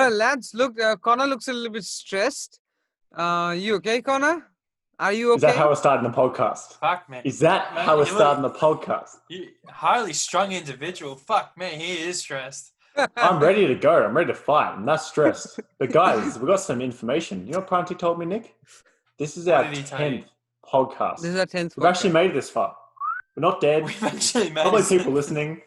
Lads, look, Connor looks a little bit stressed. You okay, Connor? Are you Is that okay? how we're starting the podcast? Fuck, man. Is that Man, how we're you starting the podcast? You highly strung individual. Fuck, man, he is stressed. I'm ready to go. I'm ready to fight. I'm not stressed. But guys, we've got some information. You know what Prantik told me, Nick? This is What our did he tell you? 10th podcast. This is our 10th We've actually podcast. made it this far. We're not dead. We've actually made Probably it. people listening.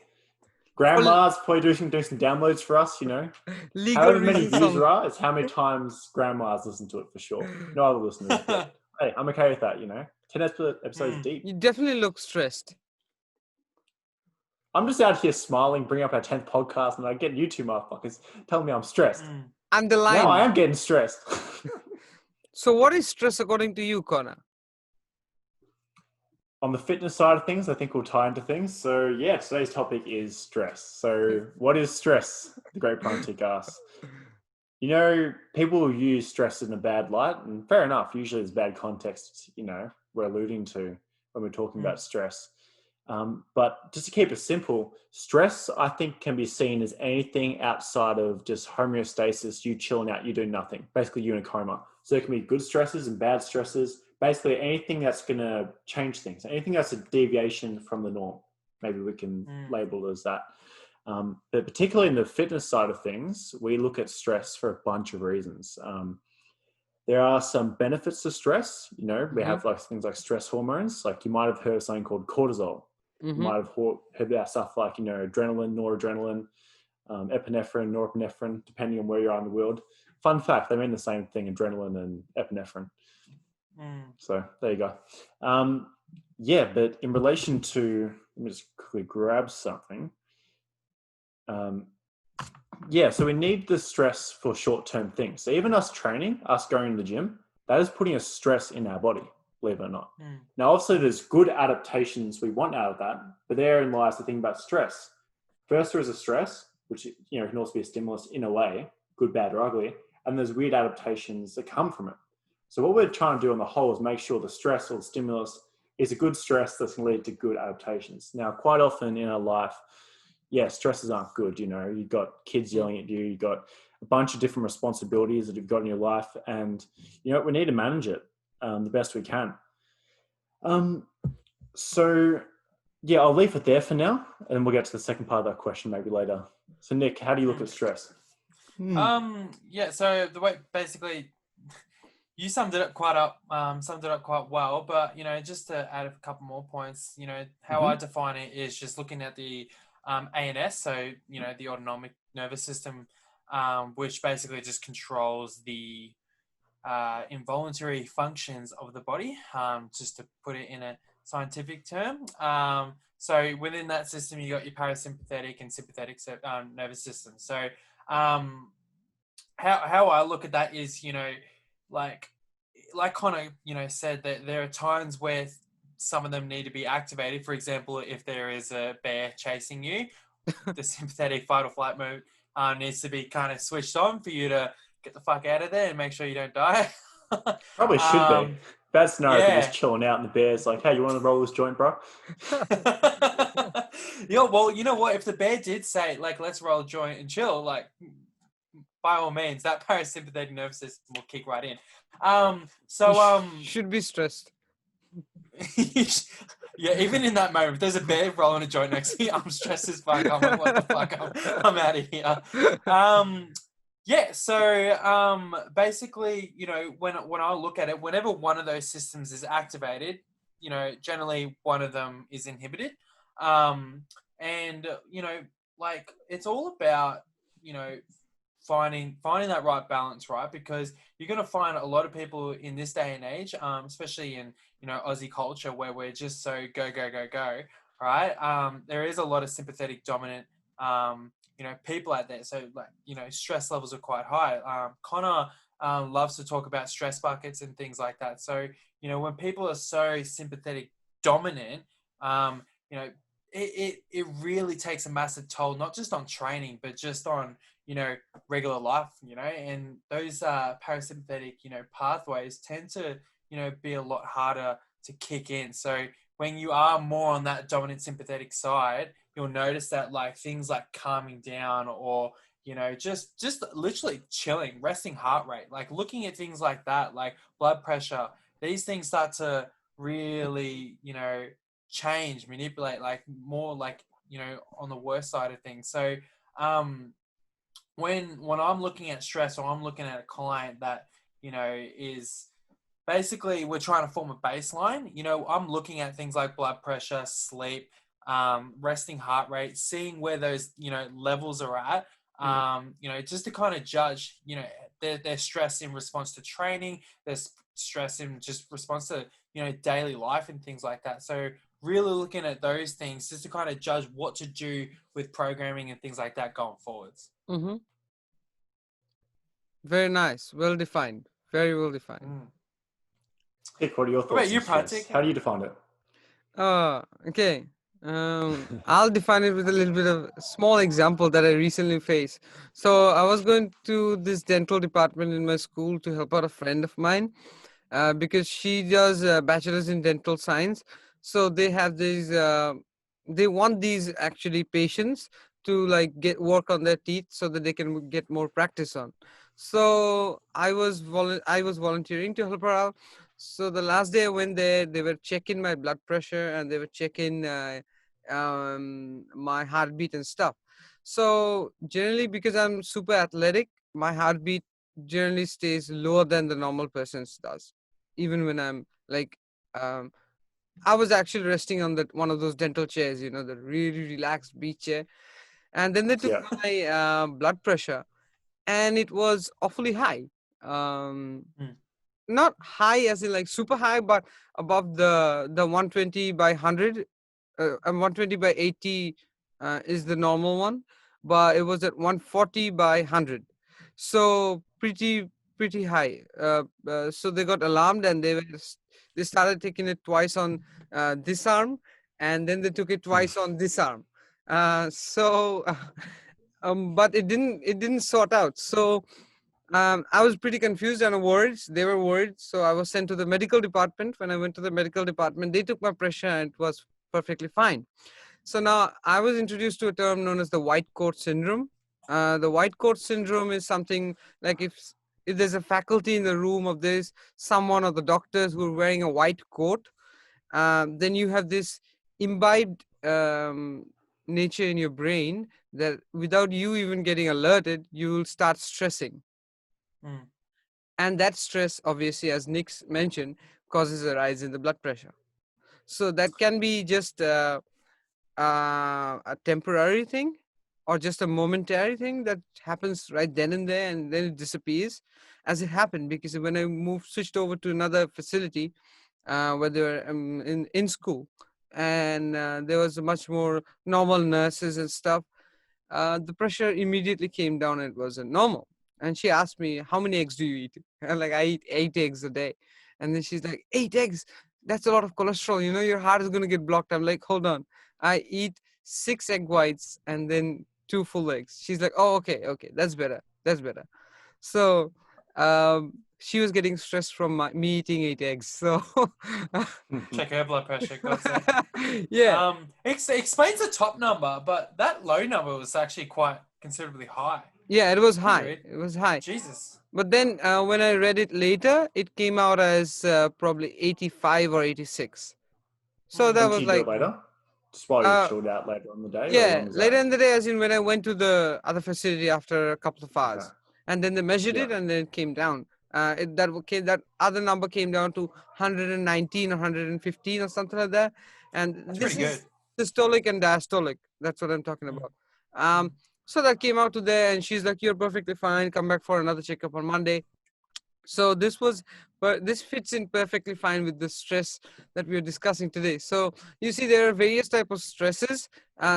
Grandma's probably doing some downloads for us, you know. Legal However many reasons. views there are, it's how many times grandma's listen to it for sure. No other listeners. But, hey, I'm okay with that, you know. 10 episodes deep. You definitely look stressed. I'm just out here smiling, bringing up our 10th podcast, and I get you two motherfuckers telling me I'm stressed. Underline. Now I am getting stressed. So what is stress according to you, Connor? On the fitness side of things, I think we'll tie into things. So yeah, today's topic is stress. So what is stress? The great Prantik asks. You know, people will use stress in a bad light, and fair enough. Usually there's bad context, you know, we're alluding to when we're talking about stress. But just to keep it simple, stress, I think, can be seen as anything outside of just homeostasis, you chilling out, you do nothing. Basically, you in a coma. So there can be good stresses and bad stresses. Basically, anything that's going to change things, anything that's a deviation from the norm. Maybe we can label it as that. But particularly in the fitness side of things, we look at stress for a bunch of reasons. There are some benefits to stress. You know, we have like things like stress hormones. Like you might have heard of something called cortisol. You might have heard about stuff like, you know, adrenaline, noradrenaline, epinephrine, norepinephrine, depending on where you are in the world. Fun fact, they mean the same thing, adrenaline and epinephrine. So there you go. Yeah, but in relation to, let me just quickly grab something. Yeah, so we need the stress for short-term things. So even us training, us going to the gym, that is putting a stress in our body, believe it or not. Now, obviously, there's good adaptations we want out of that, but therein lies the thing about stress. First, there is a stress, which, you know, can also be a stimulus in a way, good, bad, or ugly, and there's weird adaptations that come from it. So what we're trying to do on the whole is make sure the stress or the stimulus is a good stress that's going to lead to good adaptations. Now, quite often in our life, yeah, stresses aren't good. You know, you've got kids yelling at you, you've got a bunch of different responsibilities that you've got in your life, and, you know, we need to manage it the best we can. So, yeah, I'll leave it there for now, and then we'll get to the second part of that question maybe later. So, Nick, how do you look at stress? Yeah, so the way, basically, you summed it up quite well, but, you know, just to add a couple more points, you know, how I define it is just looking at the ANS, so, you know, the autonomic nervous system, which basically just controls the involuntary functions of the body, just to put it in a scientific term. So within that system, you got your parasympathetic and sympathetic nervous system. So how I look at that is, you know, like Connor, you know, said that there are times where some of them need to be activated. For example, if there is a bear chasing you, the sympathetic fight or flight mode needs to be kind of switched on for you to get the fuck out of there and make sure you don't die. Probably should be. Bad scenario if you're just chilling out and the bear's like, hey, you want to roll this joint, bro? Yeah, well, you know what? If the bear did say, like, let's roll a joint and chill, like, by all means, that parasympathetic nervous system will kick right in. Should be stressed. Yeah, even in that moment, if there's a bear rolling a joint next to me, I'm stressed as fuck. I'm like, what the fuck? I'm out of here. Yeah, so basically, you know, when I look at it, whenever one of those systems is activated, you know, generally one of them is inhibited. And, you know, like, it's all about, you know, finding that right balance, right? Because you're going to find a lot of people in this day and age, especially in, you know, Aussie culture, where we're just so go, right? There is a lot of sympathetic dominant, you know, people out there. So, like, you know, stress levels are quite high. Connor loves to talk about stress buckets and things like that. So, you know, when people are so sympathetic dominant, you know, it really takes a massive toll, not just on training, but just on, you know, regular life, you know, and those parasympathetic, you know, pathways tend to, you know, be a lot harder to kick in. So when you are more on that dominant sympathetic side, you'll notice that, like, things like calming down or, just literally chilling, resting heart rate, like looking at things like that, like blood pressure. These things start to really, change, manipulate, like more like, on the worst side of things. So when I'm looking at stress, or I'm looking at a client that, is basically, we're trying to form a baseline, I'm looking at things like blood pressure, sleep, resting heart rate, seeing where those, levels are at, just to kind of judge, their stress in response to training, their stress in just response to, daily life and things like that. So really looking at those things just to kind of judge what to do with programming and things like that going forwards. Mm-hmm. Very nice. Well defined. Very well defined. Pick, what are your What about thoughts you, on stress? Prantik? How do you define it? Okay. I'll define it with a little bit of a small example that I recently faced. So I was going to this dental department in my school to help out a friend of mine, because she does a bachelor's in dental science. So they have these, they want these actually patients to like get work on their teeth so that they can get more practice on. So I was volunteering to help her out. So the last day I went there, they were checking my blood pressure and they were checking my heartbeat and stuff. So generally, because I'm super athletic, my heartbeat generally stays lower than the normal person's does, even when I'm like, um, I was actually resting on that one of those dental chairs, the really relaxed beach chair. And then they took Yeah. my blood pressure, and it was awfully high. Um, Not high as in like super high, but above the 120 by 100, and 120 by 80 is the normal one, but it was at 140 by 100, so pretty high. So they got alarmed, and they started taking it twice on this arm, and then they took it twice on this arm. So but it didn't sort out. So I was pretty confused and worried. They were worried. So I was sent to the medical department. When I went to the medical department, they took my pressure and it was perfectly fine. So now I was introduced to a term known as the white coat syndrome. The white coat syndrome is something like if there's a faculty in the room of this, someone or the doctors who are wearing a white coat, then you have this imbibed nature in your brain that without you even getting alerted, you will start stressing. And that stress, obviously, as Nick mentioned, causes a rise in the blood pressure. So that can be just a temporary thing, or just a momentary thing that happens right then and there, and then it disappears, as it happened because when I switched over to another facility, where they were in school, and there was much more normal nurses and stuff, the pressure immediately came down and it wasn't normal. And she asked me, "How many eggs do you eat?" And like, "I eat 8 eggs a day." And then she's like, "8 eggs? That's a lot of cholesterol. Your heart is going to get blocked." I'm like, "Hold on. I eat 6 egg whites and then 2 full eggs." She's like, "Oh, okay. That's better. That's better." So she was getting stressed from me eating 8 eggs. So Check her blood pressure. God's sake. yeah. Explains the top number, but that low number was actually quite considerably high. Yeah, it was Pretty high. weird. It was high. Jesus. But then when I read it later, it came out as probably 85 or 86. So that When did was you do like, it later? Just while you uh, chilled out later on the day, or yeah, when was later that? in the day, as in when I went to the other facility after a couple of Okay. hours. And then they measured Yeah. it and then it came down. That other number came down to 119 or 115 or something like that. And That's this pretty good. is systolic and diastolic. That's what I'm talking about. So that came out to there, and she's like, "You're perfectly fine. Come back for another checkup on Monday." So but this fits in perfectly fine with the stress that we are discussing today. So you see, there are various type of stresses.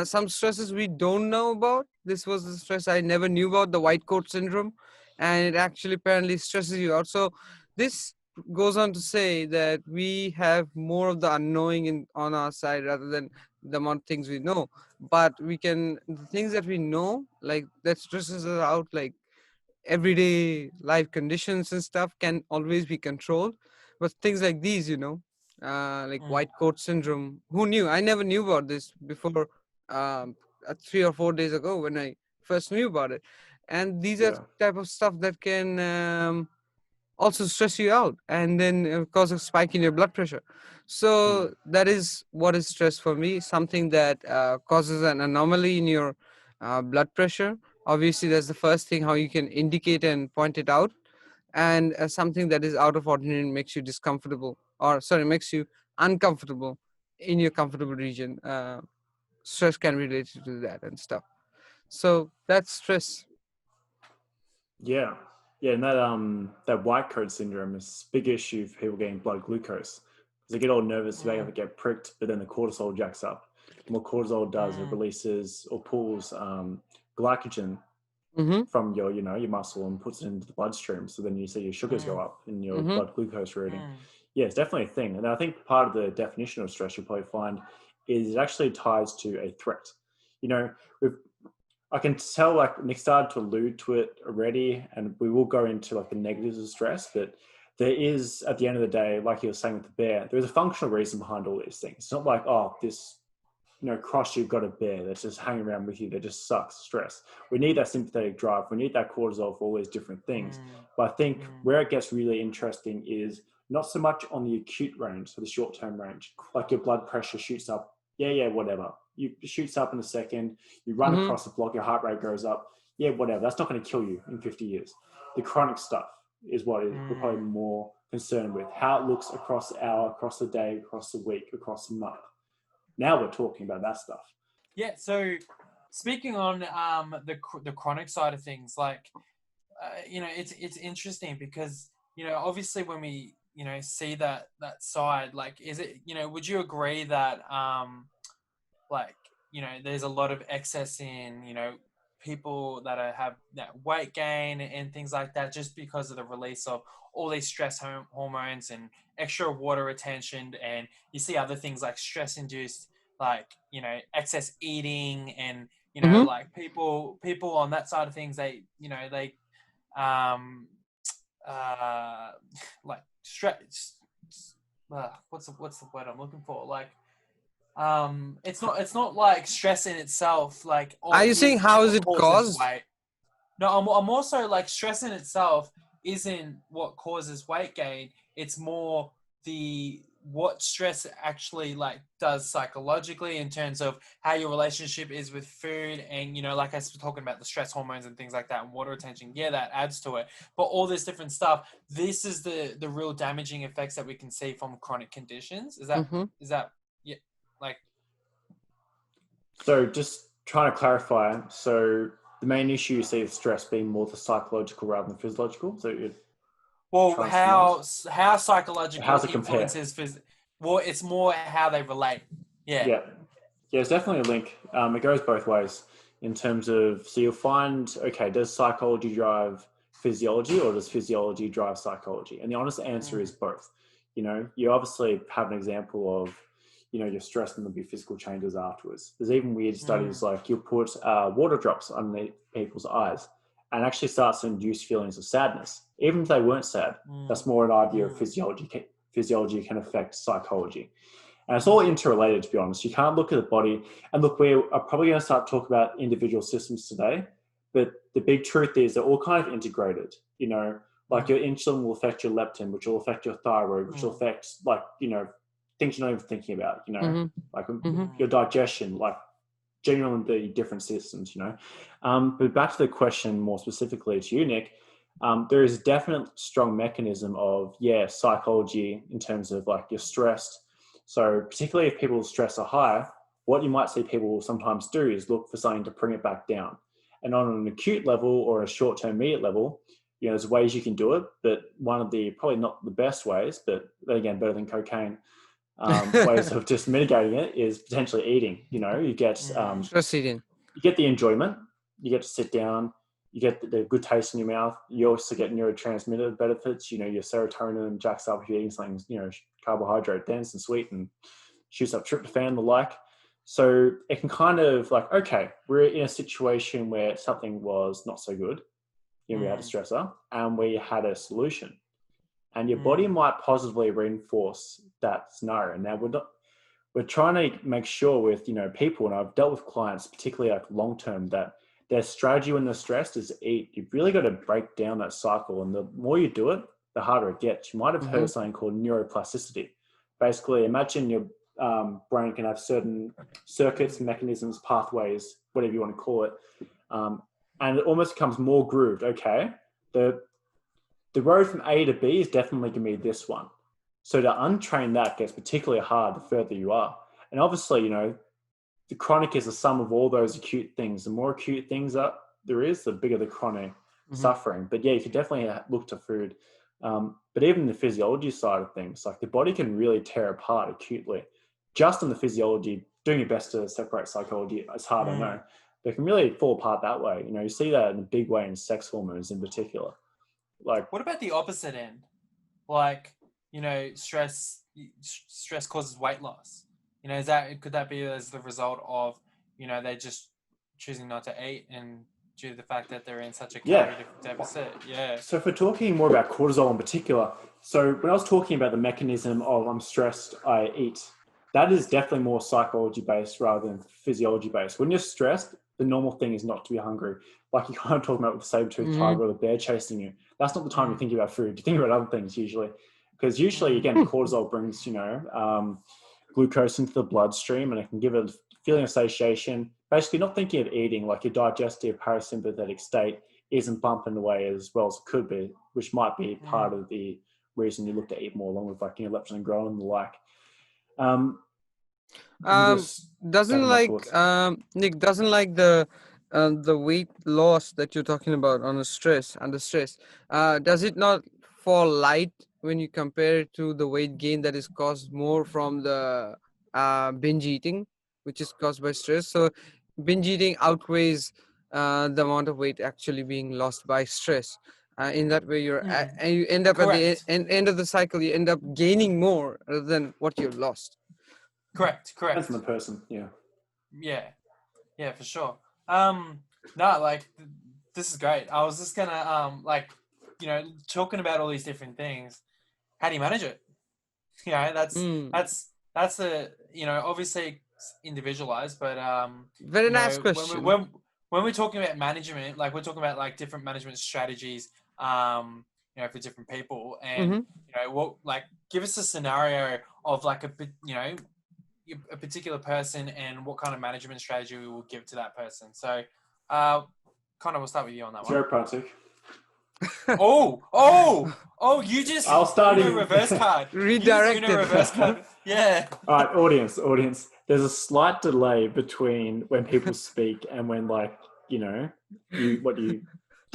Some stresses we don't know about. This was the stress I never knew about, the white coat syndrome, and it actually apparently stresses you out. So this goes on to say that we have more of the unknowing on our side rather than the amount of things we know. But the things that we know, like that stresses us out, like everyday life conditions and stuff, can always be controlled. But things like these, like white coat syndrome, who knew? I never knew about this before, 3 or 4 days ago when I first knew about it. and these are Yeah. type of stuff that can also stress you out, and then cause a spike in your blood pressure. So that is what is stress for me, something that causes an anomaly in your blood pressure. Obviously, that's the first thing how you can indicate and point it out, and something that is out of ordinary and makes you discomfortable, or sorry, makes you uncomfortable in your comfortable region. Stress can be related to that and stuff. So that's stress. Yeah. Yeah, and that white coat syndrome is a big issue for people getting blood glucose. Because they get all nervous, they get pricked, but then the cortisol jacks up. And what cortisol does, it releases or pulls glycogen Mm-hmm. from your muscle and puts it into the bloodstream. So then you see your sugars go up in your Mm-hmm. blood glucose reading. Yeah, it's definitely a thing. And I think part of the definition of stress you'll probably find is it actually ties to a threat. You know, I can tell like Nick started to allude to it already, and we will go into like the negatives of stress, but there is, at the end of the day, like you were saying with the bear, there's a functional reason behind all these things. It's not like, oh, this cross you've got a bear that's just hanging around with you that just sucks stress. We need that sympathetic drive. We need that cortisol for all these different things. But I think where it gets really interesting is not so much on the acute range, so the short-term range, like your blood pressure shoots up. Yeah, whatever. It shoots up in a second. You run Mm-hmm. across the block, your heart rate goes up. Yeah, whatever. That's not going to kill you in 50 years. The chronic stuff is what we're probably more concerned with. How it looks across the hour, across the day, across the week, across the month. Now we're talking about that stuff. Yeah. So speaking on the chronic side of things, like it's interesting because obviously when we see that side, like, is it would you agree that like there's a lot of excess in people that have that weight gain and things like that, just because of the release of all these stress hormones and extra water retention, and you see other things like stress induced, like excess eating, and Mm-hmm. like people on that side of things, they they um like stress, what's the word I'm looking for, like it's not like stress in itself, like, Are or you saying is how is what it causes caused? weight. No, I'm also like, stress in itself isn't what causes weight gain. It's more what stress actually like does psychologically, in terms of how your relationship is with food, and like I was talking about the stress hormones and things like that, and water retention. Yeah, that adds to it. But all this different stuff, this is the real damaging effects that we can see from chronic conditions. Is that Mm-hmm. yeah, like. So just trying to clarify. So the main issue you see with stress being more the psychological rather than physiological. So you're Well, trying to summarize. how psychological How's it compare? influences well, it's more how they relate. Yeah. Yeah. Yeah, it's definitely a link. It goes both ways in terms of, so you'll find, okay, does psychology drive physiology, or does physiology drive psychology? And the honest answer is both. You obviously have an example of, you're stressed and there'll be physical changes afterwards. There's even weird studies like you'll put water drops underneath people's eyes and actually starts to induce feelings of sadness. Even if they weren't sad, that's more an idea of physiology. Physiology can affect psychology. And it's all interrelated, to be honest. You can't look at the body. And look, we are probably going to start talking about individual systems today, but the big truth is they're all kind of integrated. Like your insulin will affect your leptin, which will affect your thyroid, which will affect, like, things you're not even thinking about, Mm-hmm. like Mm-hmm. your digestion, like genuinely the different systems, But back to the question more specifically to you, Nick, there is a definite strong mechanism of, psychology in terms of like you're stressed. So particularly if people's stress are high, what you might see people sometimes do is look for something to bring it back down. And on an acute level or a short-term immediate level, there's ways you can do it, but one of the, probably not the best ways, but then again, better than cocaine, ways of just mitigating it is potentially eating. You get Stress eating. you get the enjoyment, you get to sit down, you get the good taste in your mouth. You also get neurotransmitter benefits. Your serotonin jacks up if you're eating something, carbohydrate dense and sweet, and shoots up tryptophan and the like. So it can kind of like, okay, we're in a situation where something was not so good. We had a stressor and we had a solution. And your body might positively reinforce that scenario. Now we're trying to make sure with, people, and I've dealt with clients, particularly like long-term, that their strategy when they're stressed is eat. You've really got to break down that cycle. And the more you do it, the harder it gets. You might have heard of something called neuroplasticity. Basically, imagine your brain can have certain circuits, mechanisms, pathways, whatever you want to call it. And it almost becomes more grooved. Okay, the road from A to B is definitely going to be this one. So to untrain that gets particularly hard the further you are. And obviously, the chronic is the sum of all those acute things. The more acute things there is, the bigger the chronic suffering. But yeah, you can definitely look to food. But even the physiology side of things, like the body can really tear apart acutely. Just on the physiology, doing your best to separate psychology, it's hard, I know. But it can really fall apart that way. You see that in a big way in sex hormones in particular. Like, what about the opposite end? Like, stress causes weight loss. Could that be as the result of, they're just choosing not to eat and due to the fact that they're in such a calorie deficit? Yeah. So if we're talking more about cortisol in particular, so when I was talking about the mechanism of I'm stressed, I eat, that is definitely more psychology based rather than physiology based. When you're stressed, the normal thing is not to be hungry. Like you're kind of talking about with the saber-toothed tiger or the bear chasing you. That's not the time you're thinking about food. You think about other things usually. Because usually, again, cortisol brings, glucose into the bloodstream and it can give a feeling of satiation. Basically, not thinking of eating, like your digestive parasympathetic state isn't bumping away as well as it could be, which might be part of the reason you look to eat more, along with like leptin and ghrelin and the like. Nick doesn't like the weight loss that you're talking about under stress. Does it not fall light when you compare it to the weight gain that is caused more from the binge eating, which is caused by stress? So binge eating outweighs the amount of weight actually being lost by stress. In that way, and you end up at the end of the cycle, you end up gaining more rather than what you've lost. Correct. Depends on the person, Yeah, for sure. No, like this is great. I was just gonna talking about all these different things. How do you manage it? That's a obviously individualized, but very nice question. When we're talking about management, like we're talking about like different management strategies, for different people, and give us a scenario of like a particular person and what kind of management strategy we will give to that person. So, Connor, we'll start with you on that one. Sure, Prantik. You just I'll start in reverse card. Redirected. Reverse card. Yeah. All right, audience. There's a slight delay between when people speak and when what you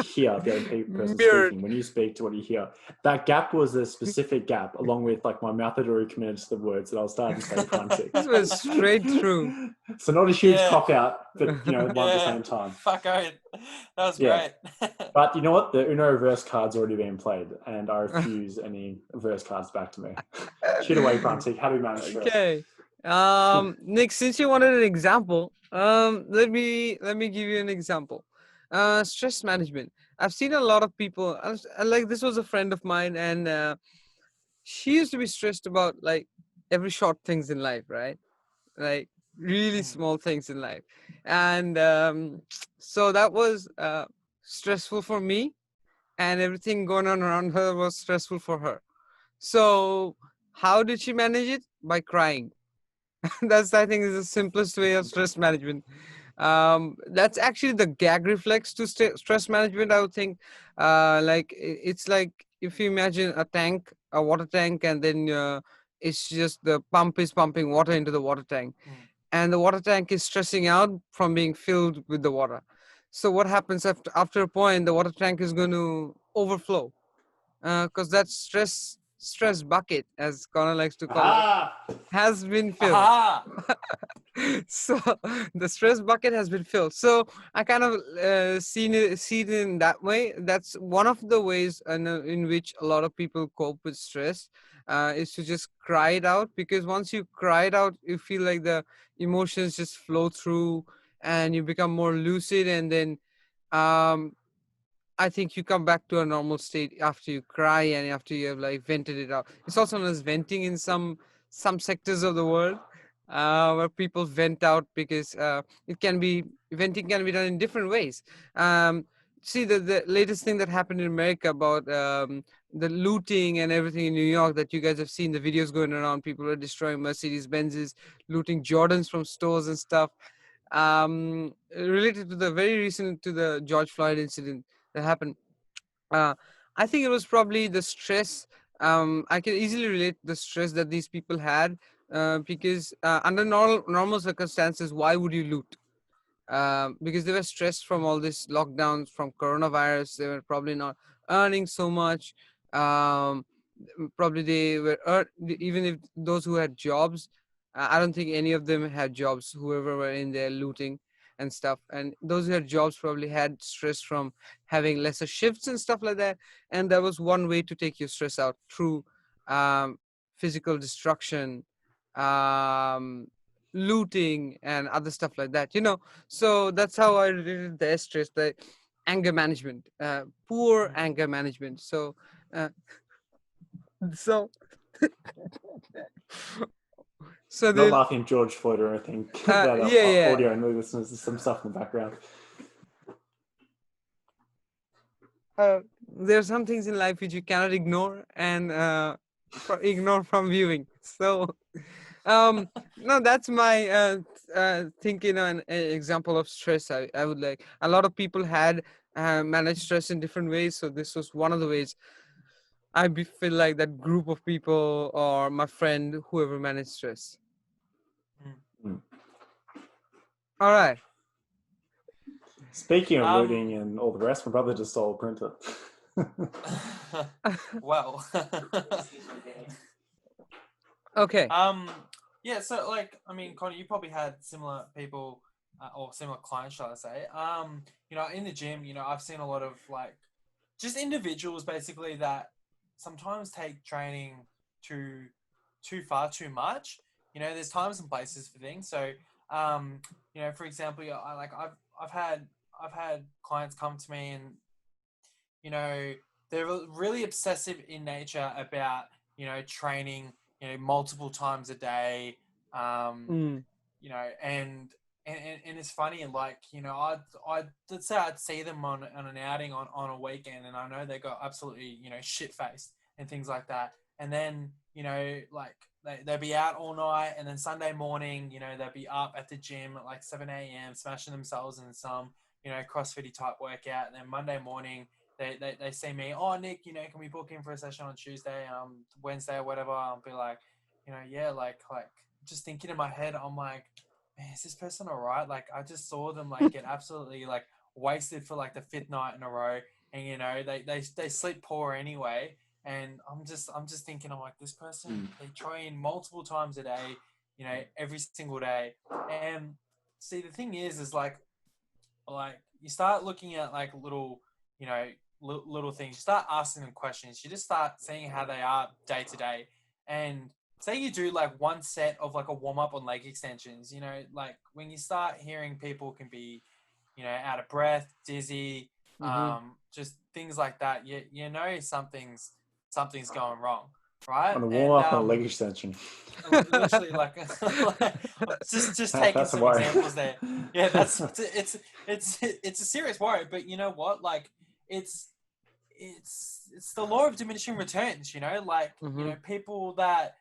hear the other person speaking. When you speak to what you hear, that gap was a specific gap, along with like my mouth had already committed to the words that I was starting to say. Prantik. This was straight through. So not a huge cop out, but one at the same time. Fuck it. That was great. But you know what? The Uno reverse card's already been played, and I refuse any reverse cards back to me. Shoot away, Prantik. How do we manage stress? Okay. Nick, since you wanted an example, let me give you an example. Stress management. I've seen a lot of people. Like this was a friend of mine, and she used to be stressed about like every short things in life, right? Like really small things in life, and so that was stressful for me, and everything going on around her was stressful for her. So how did she manage it? By crying. That's, I think, is the simplest way of stress management. That's actually the gag reflex to stress management. I would think, it's like if you imagine a water tank, and then it's just the pump is pumping water into the water tank, and the water tank is stressing out from being filled with the water. So what happens after a point, the water tank is going to overflow, because that stress bucket, as Connor likes to call it, has been filled. So the stress bucket has been filled. So I kind of see it in that way. That's one of the ways in which a lot of people cope with stress, is to just cry it out, because once you cry it out, you feel like the emotions just flow through and you become more lucid, and then I think you come back to a normal state after you cry and after you have like vented it out. It's also known as venting in some sectors of the world. where people vent out because venting can be done in different ways. Um, See the latest thing that happened in America about the looting and everything in New York that you guys have seen the videos going around. People are destroying Mercedes Benzes, looting Jordans from stores and stuff. Related to the very recent to the George Floyd incident that happened, uh, I think it was probably the stress. I can easily relate the stress that these people had because under normal circumstances, why would you loot? Because they were stressed from all this lockdowns from coronavirus. They were probably not earning so much. Um, Probably they were even if those who had jobs, I don't think any of them had jobs. Whoever were in there looting and stuff, and those who had jobs probably had stress from having lesser shifts and stuff like that. And that was one way to take your stress out through um, physical destruction, um, looting, and other stuff like that. So that's how I related the stress, the anger management, poor Mm. anger management. Uh, so so Not they laughing at George Floyd or anything. That yeah, yeah. audio and listeners, there's some stuff in the background. There are some things in life which you cannot ignore and ignore from viewing. So no, that's my thinking on an example of stress. I would like a lot of people had managed stress in different ways, so this was one of the ways. Feel like that group of people or my friend, whoever managed stress. Mm. All right. Speaking of Um, looting and all the rest, my brother just stole a printer. well, Okay. yeah. So, like, I mean, Connie, you probably had similar people or similar clients, shall I say? In the gym, I've seen a lot of like just individuals basically that sometimes take training too too far, too much. There's times and places for things. So, for example, I've had clients come to me and they're really obsessive in nature about training multiple times a day, um, Mm. and it's funny, like I'd let's say I'd see them on an outing on a weekend, and I know they got absolutely shit faced and things like that, and then like they'll be out all night, and then Sunday morning they'll be up at the gym at like 7 a.m. smashing themselves in some CrossFit type workout, and then Monday morning they see me, oh Nick, can we book in for a session on Tuesday, Wednesday or whatever. I'll be like, yeah, like just thinking in my head, I'm like, man, is this person all right? Like I just saw them like get absolutely like wasted for like the fifth night in a row, and they sleep poor anyway. And I'm just thinking, I'm like, this person, they train multiple times a day, every single day. And see, the thing is like you start looking at like little, little things. You start asking them questions. You just start seeing how they are day to day. And say you do like one set of like a warm up on leg extensions. Like when you start hearing people can be, out of breath, dizzy, Mm-hmm. just things like that. Something's going wrong, right? On a warm And up and a leg extension. literally like, just taking That's a some worry. examples there. Yeah, it's a serious worry, but you know what, like it's it's the law of diminishing returns. Like Mm-hmm. people that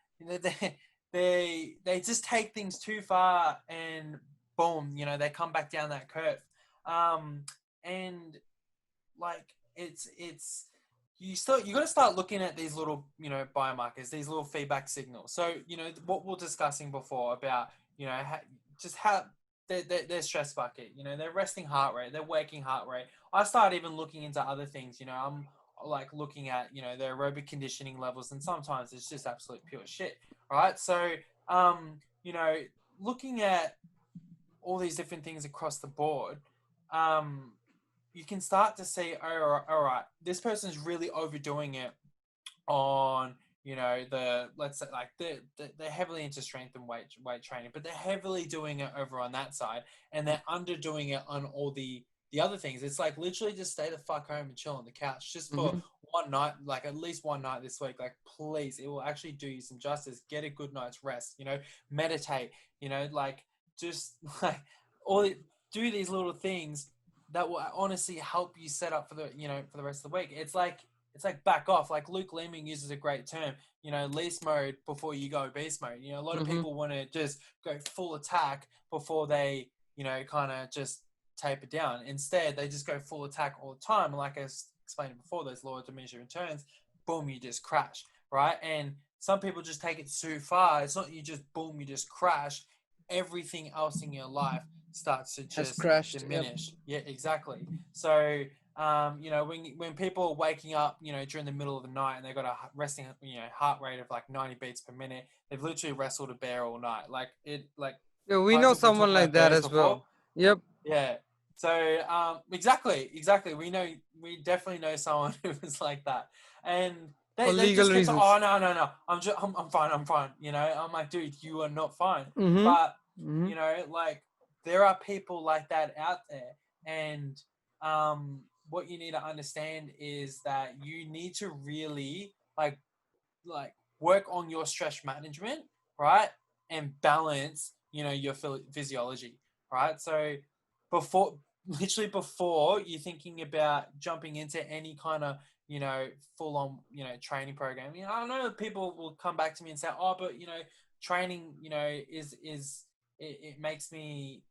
they just take things too far, and boom, they come back down that curve. And like it's you got to start looking at these little biomarkers, these little feedback signals. So what we're discussing before about just how their stress bucket, their resting heart rate, their waking heart rate. I start even looking into other things. I'm like looking at their aerobic conditioning levels, and sometimes it's just absolute pure shit. Right. So you know looking at all these different things across the board, you can start to see, all right, this person's really overdoing it on, let's say like they're heavily into strength and weight training, but they're heavily doing it over on that side, and they're underdoing it on all the the other things. It's like literally just stay the fuck home and chill on the couch just for Mm-hmm. one night, like at least one night this week. Like, please, it will actually do you some justice. Get a good night's rest, you know, meditate, you know, like just like all do these little things that will honestly help you set up for the, you know, for the rest of the week. It's like back off. Like Luke Leeming uses a great term, you know, least mode before you go beast mode. You know, a lot of Mm-hmm. people want to just go full attack before they, you know, kind of just taper down. Instead, they just go full attack all the time. And like I explained before, those law of diminishing returns, boom, you just crash, right? And some people just take it too far. It's not you just boom, you just crash. Everything else in your life starts to Has just crashed. Yep. diminish. Yeah, exactly. So, you know, when people are waking up, you know, during the middle of the night and they've got a resting, you know, heart rate of like 90 beats per minute, they've literally wrestled a bear all night. Like it, like Yeah, we know Prantik, we talked someone like about that bears as before. well. Yep. Yeah. So exactly. We definitely know someone who was like that, and For they legal just kept, reasons. oh no, I'm fine. You know, I'm like, dude, you are not fine. Mm-hmm. But Mm-hmm. you know, like there are people like that out there, and what you need to understand is that you need to really like work on your stress management, right, and balance, you know, your physiology, right. So before you're thinking about jumping into any kind of, you know, full on, you know, training program, you know, I know people will come back to me and say, oh, but you know, training, you know, it makes me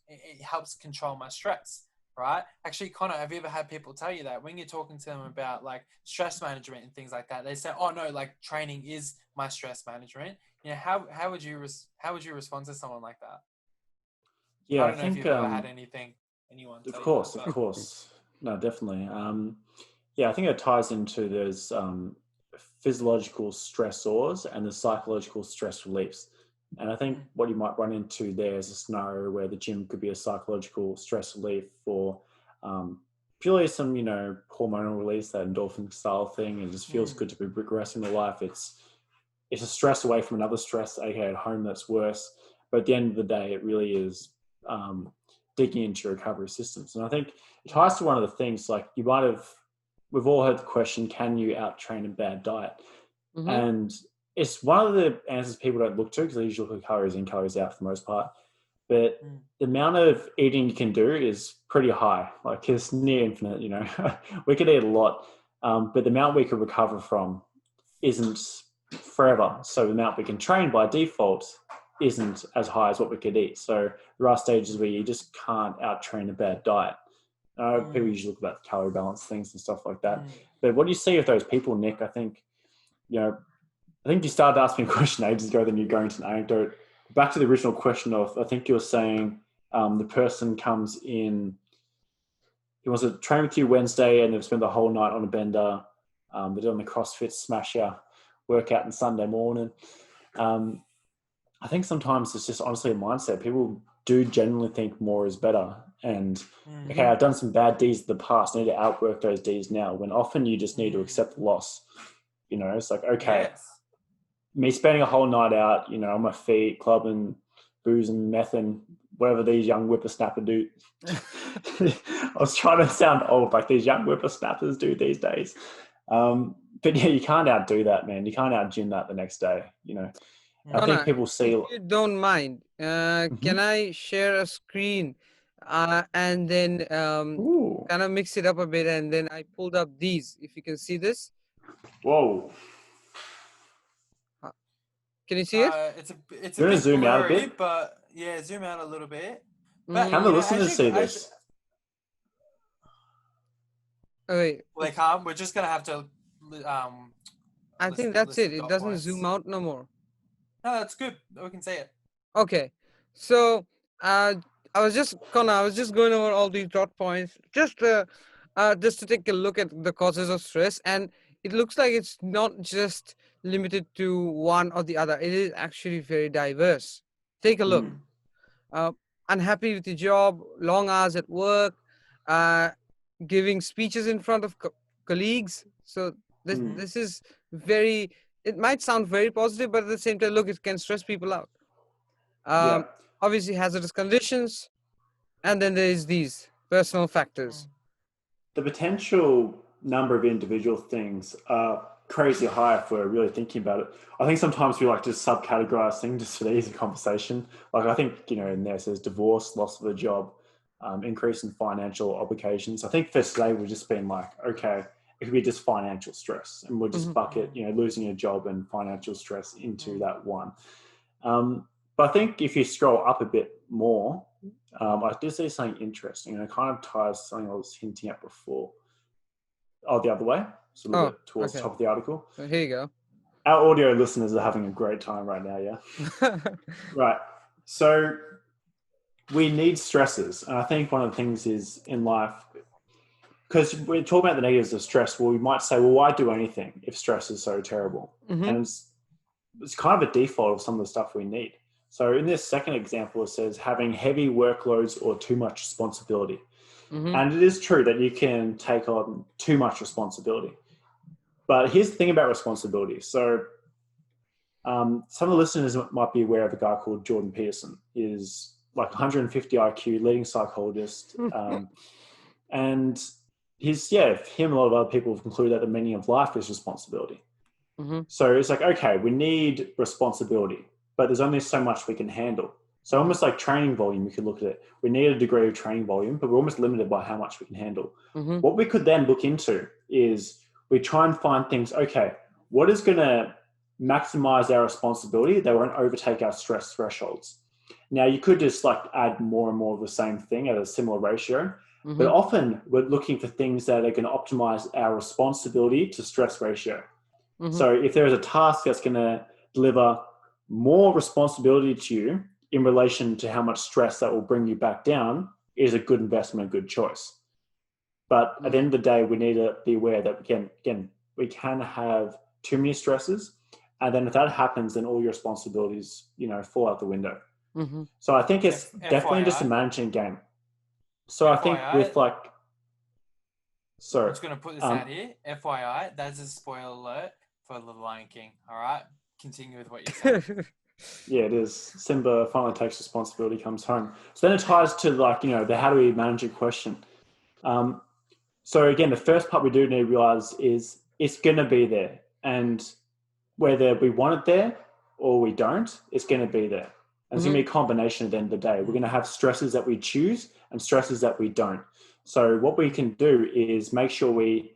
it helps control my stress, right? Actually, Connor, have you ever had people tell you that when you're talking to them about like stress management and things like that, they say, "Oh no, like training is my stress management." You know, how would you respond to someone like that? Yeah, I I don't know if think you've ever had anyone of tell you that, course, of but course. No, definitely. Yeah, I think it ties into those physiological stressors and the psychological stress reliefs. And I think what you might run into there is a scenario where the gym could be a psychological stress relief for purely some, you know, hormonal release, that endorphin style thing. It just feels good to be progressing the life. It's a stress away from another stress, aka at home, that's worse. But at the end of the day, it really is digging into recovery systems. And I think it ties to one of the things, like we've all heard the question, can you out train a bad diet? Mm-hmm. And it's one of the answers people don't look to because they usually look at calories in, calories out for the most part. But the amount of eating you can do is pretty high. Like it's near infinite, you know. We could eat a lot, but the amount we could recover from isn't forever. So the amount we can train by default isn't as high as what we could eat. So there are stages where you just can't out train a bad diet. People usually look about the calorie balance things and stuff like that. But what do you see with those people, Nick? I think, you know, I think you started asking me a question ages ago, then you're going to an anecdote. Back to the original question of, I think you were saying the person comes in, he wants to train with you Wednesday and they've spent the whole night on a bender. They're doing the CrossFit Smasher workout on Sunday morning. I think sometimes it's just honestly a mindset. People do generally think more is better. And okay, I've done some bad deeds in the past. I need to outwork those deeds now. When often you just need to accept the loss. You know, it's like, okay, me spending a whole night out, you know, on my feet, clubbing, boozing, mething, whatever these young whippersnappers do. I was trying to sound old, like these young whippersnappers do these days. But yeah, you can't outdo that, man. You can't out-gym that the next day, you know. I think people see. If you don't mind, can I share a screen and then kind of mix it up a bit, and then I pulled up these. If you can see this. Whoa. Can you see it? It's a bit zoom blurry, out a bit? but yeah, zoom out a little bit. But Can the listeners see this? Wait. Well, they can't. We're just gonna have to. I think that's it. It doesn't zoom out no more. No, that's good. We can see it. Okay, so I was just going over all these dot points, just to take a look at the causes of stress, and it looks like it's not just limited to one or the other. It is actually very diverse. Take a look. Unhappy with your job, long hours at work, giving speeches in front of colleagues. So this is very. It might sound very positive, but at the same time, look, it can stress people out. Obviously hazardous conditions, and then there is these personal factors. The potential number of individual things are crazy high if we're really thinking about it. I think sometimes we like to subcategorize things just for the easy conversation. Like I think, in there it says divorce, loss of a job, increase in financial obligations. I think for today we've just been like, okay, it could be just financial stress, and we'll just bucket, losing a job and financial stress into that one. But I think if you scroll up a bit more, I did see something interesting, and it kind of ties to something I was hinting at before. Oh, the other way. So a little bit towards the top of the article. So here you go. Our audio listeners are having a great time right now, yeah? Right. So we need stresses. And I think one of the things is in life, because we're talking about the negatives of stress, well, we might say, well, why do anything if stress is so terrible? And it's kind of a default of some of the stuff we need. So in this second example, it says having heavy workloads or too much responsibility. And it is true that you can take on too much responsibility. But here's the thing about responsibility. So some of the listeners might be aware of a guy called Jordan Peterson. He's like 150 IQ, leading psychologist. And him and a lot of other people have concluded that the meaning of life is responsibility. So it's like, okay, we need responsibility, but there's only so much we can handle. So almost like training volume, you could look at it. We need a degree of training volume, but we're almost limited by how much we can handle. What we could then look into is we try and find things, okay, what is going to maximize our responsibility that won't overtake our stress thresholds? Now, you could just like add more and more of the same thing at a similar ratio, but often we're looking for things that are going to optimize our responsibility to stress ratio. So if there is a task that's going to deliver more responsibility to you in relation to how much stress that will bring you back down, is a good investment, a good choice. But at the end of the day, we need to be aware that we can have too many stresses. And then if that happens, then all your responsibilities, fall out the window. So I think it's definitely just a managing game. So I think with like, I'm just going to put this out here. FYI, that's a spoiler alert for The Lion King. All right. Continue with what you're saying. Yeah, it is. Simba finally takes responsibility, comes home. So then it ties to like, the how do we manage it question. So again, the first part we do need to realize is it's going to be there. And whether we want it there or we don't, it's going to be there. And it's going to be a combination at the end of the day. We're going to have stresses that we choose and stresses that we don't. So what we can do is make sure we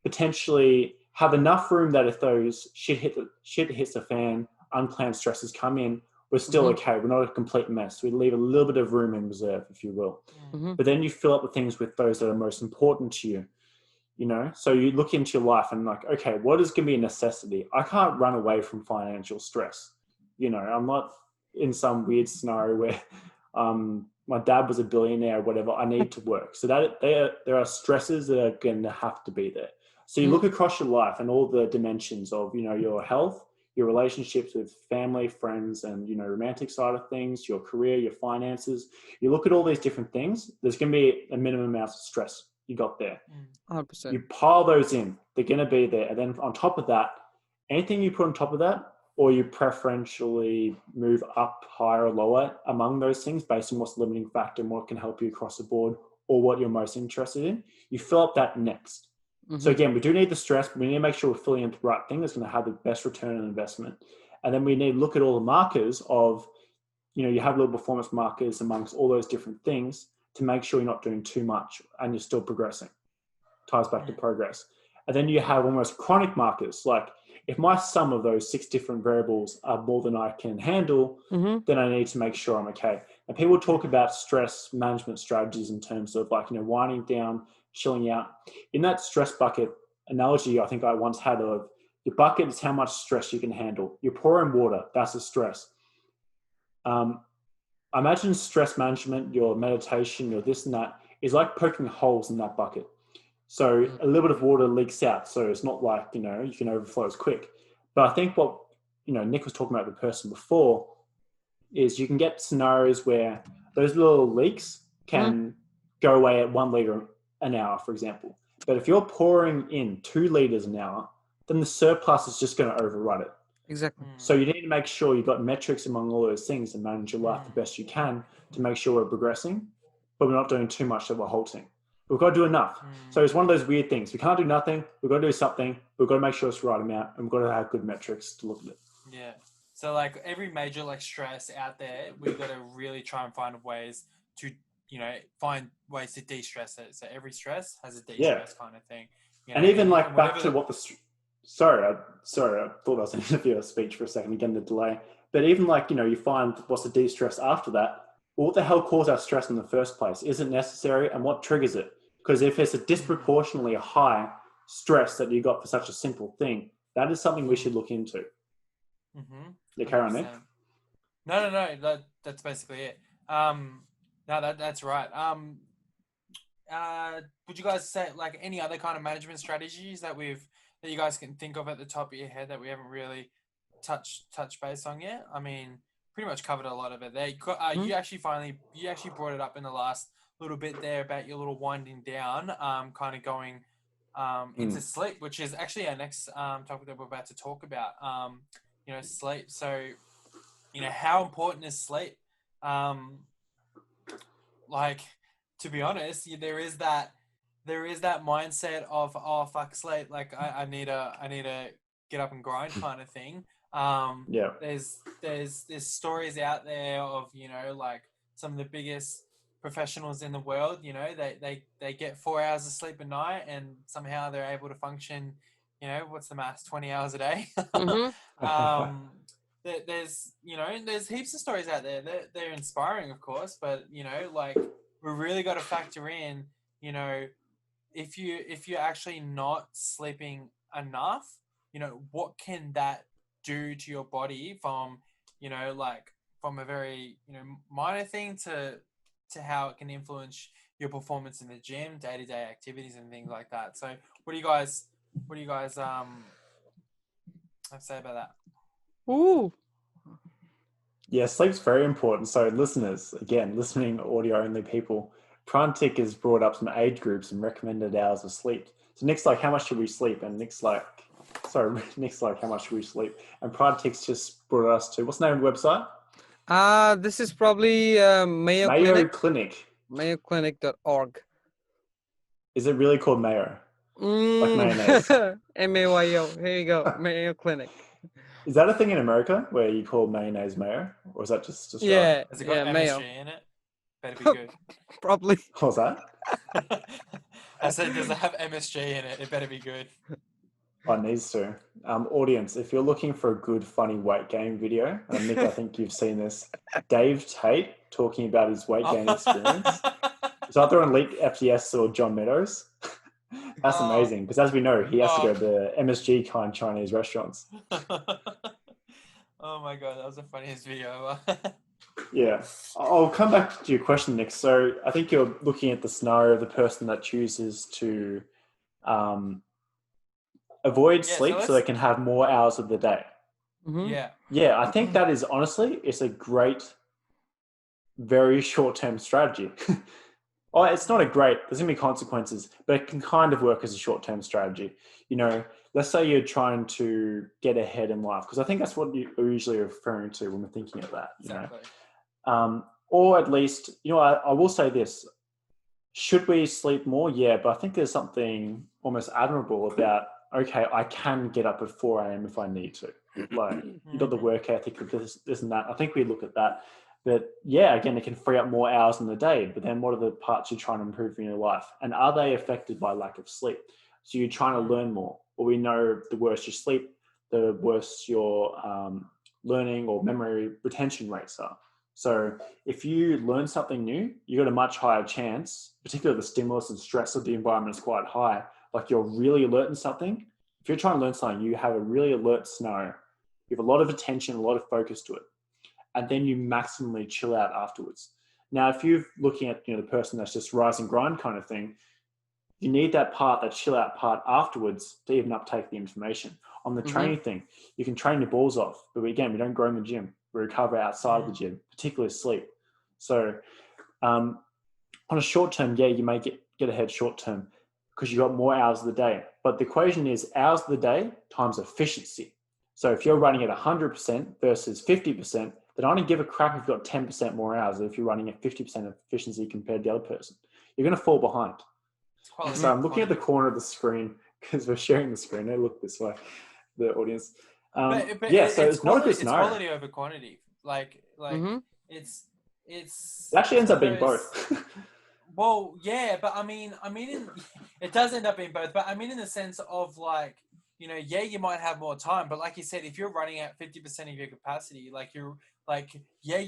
potentially have enough room that if those shit hits the fan, unplanned stresses come in, we're still okay. We're not a complete mess. We leave a little bit of room in reserve, if you will. But then you fill up the things with those that are most important to you, So you look into your life and like, okay, what is going to be a necessity? I can't run away from financial stress. I'm not in some weird scenario where my dad was a billionaire or whatever. I need to work. So that there are stresses that are going to have to be there. So you look across your life and all the dimensions of, your health, your relationships with family, friends, and, romantic side of things, your career, your finances. You look at all these different things, there's going to be a minimum amount of stress you got there. 100%. You pile those in, they're going to be there. And then on top of that, anything you put on top of that, or you preferentially move up, higher or lower among those things based on what's the limiting factor and what can help you across the board or what you're most interested in, you fill up that next. So again, we do need the stress, but we need to make sure we're filling into the right thing that's going to have the best return on investment. And then we need to look at all the markers of, you have little performance markers amongst all those different things to make sure you're not doing too much and you're still progressing. Ties back to progress. And then you have almost chronic markers. Like if my sum of those 6 different variables are more than I can handle, then I need to make sure I'm okay. And people talk about stress management strategies in terms of like, winding down, chilling out. In that stress bucket analogy, I think I once had of your bucket is how much stress you can handle. You're pouring water, that's a stress. Imagine stress management, your meditation, your this and that is like poking holes in that bucket. So a little bit of water leaks out. So it's not like, you can overflow as quick. But I think what, Nick was talking about the person before is you can get scenarios where those little leaks can go away at 1 liter an hour, for example. But if you're pouring in 2 liters an hour, then the surplus is just going to overrun it. Exactly. So you need to make sure you've got metrics among all those things and manage your life the best you can to make sure we're progressing. but we're not doing too much that we're halting. We've got to do enough. So it's one of those weird things. We can't do nothing. We've got to do something. We've got to make sure it's the right amount, and we've got to have good metrics to look at it. Yeah. So like every major like stress out there, we've got to really try and find ways to, find ways to de-stress it. So every stress has a de-stress kind of thing. And even like back to what sorry, I thought I was in a speech for a second, again, the delay. But even like, you find what's the de-stress after that. Well, what the hell caused that stress in the first place? Is it necessary? And what triggers it? Because if it's a disproportionately high stress that you got for such a simple thing, that is something we should look into. Mm-hmm. Yeah, carry on, Nick. No. That's basically it. That's right. Would you guys say like any other kind of management strategies that you guys can think of at the top of your head that we haven't really touched base on yet? I mean, pretty much covered a lot of it there. You actually brought it up in the last little bit there about your little winding down, kind of going into sleep, which is actually our next topic that we're about to talk about. Sleep. So, how important is sleep? Like, to be honest, there is that mindset of, oh fuck, sleep. Like I need to get up and grind kind of thing. There's stories out there of like some of the biggest professionals in the world. They get 4 hours of sleep a night and somehow they're able to function. What's the maths? 20 hours a day. There's heaps of stories out there. They're inspiring, of course, but like we really got to factor in. If you're actually not sleeping enough, what can that do to your body from from a very minor thing to how it can influence your performance in the gym, day-to-day activities and things like that. So what do you guys have to say about that? Ooh. Yeah, sleep's very important. So listeners, again, listening audio only people, Prantik has brought up some age groups and recommended hours of sleep. So Nick's like, how much should we sleep? And Nick's like, how much should we sleep? And Prantik's just brought us to, what's the name of the website? This is probably Mayo Clinic. MayoClinic.org. Is it really called Mayo? Like mayonnaise. Mayo. Here you go. Mayo Clinic. Is that a thing in America where you call mayonnaise mayo? Or is that just Australia? Yeah. Has it got MSG mayo in it? Better be good. Probably. What's that? I said, does it have MSG in it? It better be good. It needs to. Audience, if you're looking for a good, funny weight gain video, Nick, I think you've seen this. Dave Tate talking about his weight gain experience. It's either on Leak FTS or John Meadows. That's amazing because, as we know, he has to go to the MSG kind Chinese restaurants. Oh my god, that was the funniest video ever. Yeah, I'll come back to your question, Nick. So I think you're looking at the scenario of the person that chooses to avoid sleep so they can have more hours of the day. Mm-hmm. Yeah, I think that is honestly, it's a great, very short-term strategy. It's not there's going to be consequences, but it can kind of work as a short-term strategy. Let's say you're trying to get ahead in life, because I think that's what you're usually referring to when we're thinking of that. Exactly. Or at least, I will say this. Should we sleep more? Yeah, but I think there's something almost admirable about, okay, I can get up at 4 a.m. if I need to. Like, you got the work ethic of this and that. I think we look at that. But yeah, again, it can free up more hours in the day. But then what are the parts you're trying to improve in your life? And are they affected by lack of sleep? So you're trying to learn more. Well, we know the worse you sleep, the worse your learning or memory retention rates are. So if you learn something new, you got a much higher chance, particularly the stimulus and stress of the environment is quite high. Like you're really alert in something. If you're trying to learn something, you have a really alert scenario. You have a lot of attention, a lot of focus to it. And then you maximally chill out afterwards. Now, if you're looking at the person that's just rise and grind kind of thing, you need that chill out part afterwards to even uptake the information. On the training thing, you can train your balls off, but again, we don't grow in the gym. We recover outside of the gym, particularly sleep. So on a short term, you may get ahead short term because you've got more hours of the day. But the equation is hours of the day times efficiency. So if you're running at 100% versus 50%, then I don't give a crap if you've got 10% more hours, or if you're running at 50% efficiency compared to the other person. You're going to fall behind. It's quality. So I'm looking at the corner of the screen because we're sharing the screen. They look this way, the audience. But So it's not a good scenario. It's quality over quantity. Like it's It actually ends up being both. Well, yeah, but I mean, it does end up being both. But I mean, in the sense of like, you know, yeah, you might have more time, but like you said, if you're running at 50% of your capacity, like you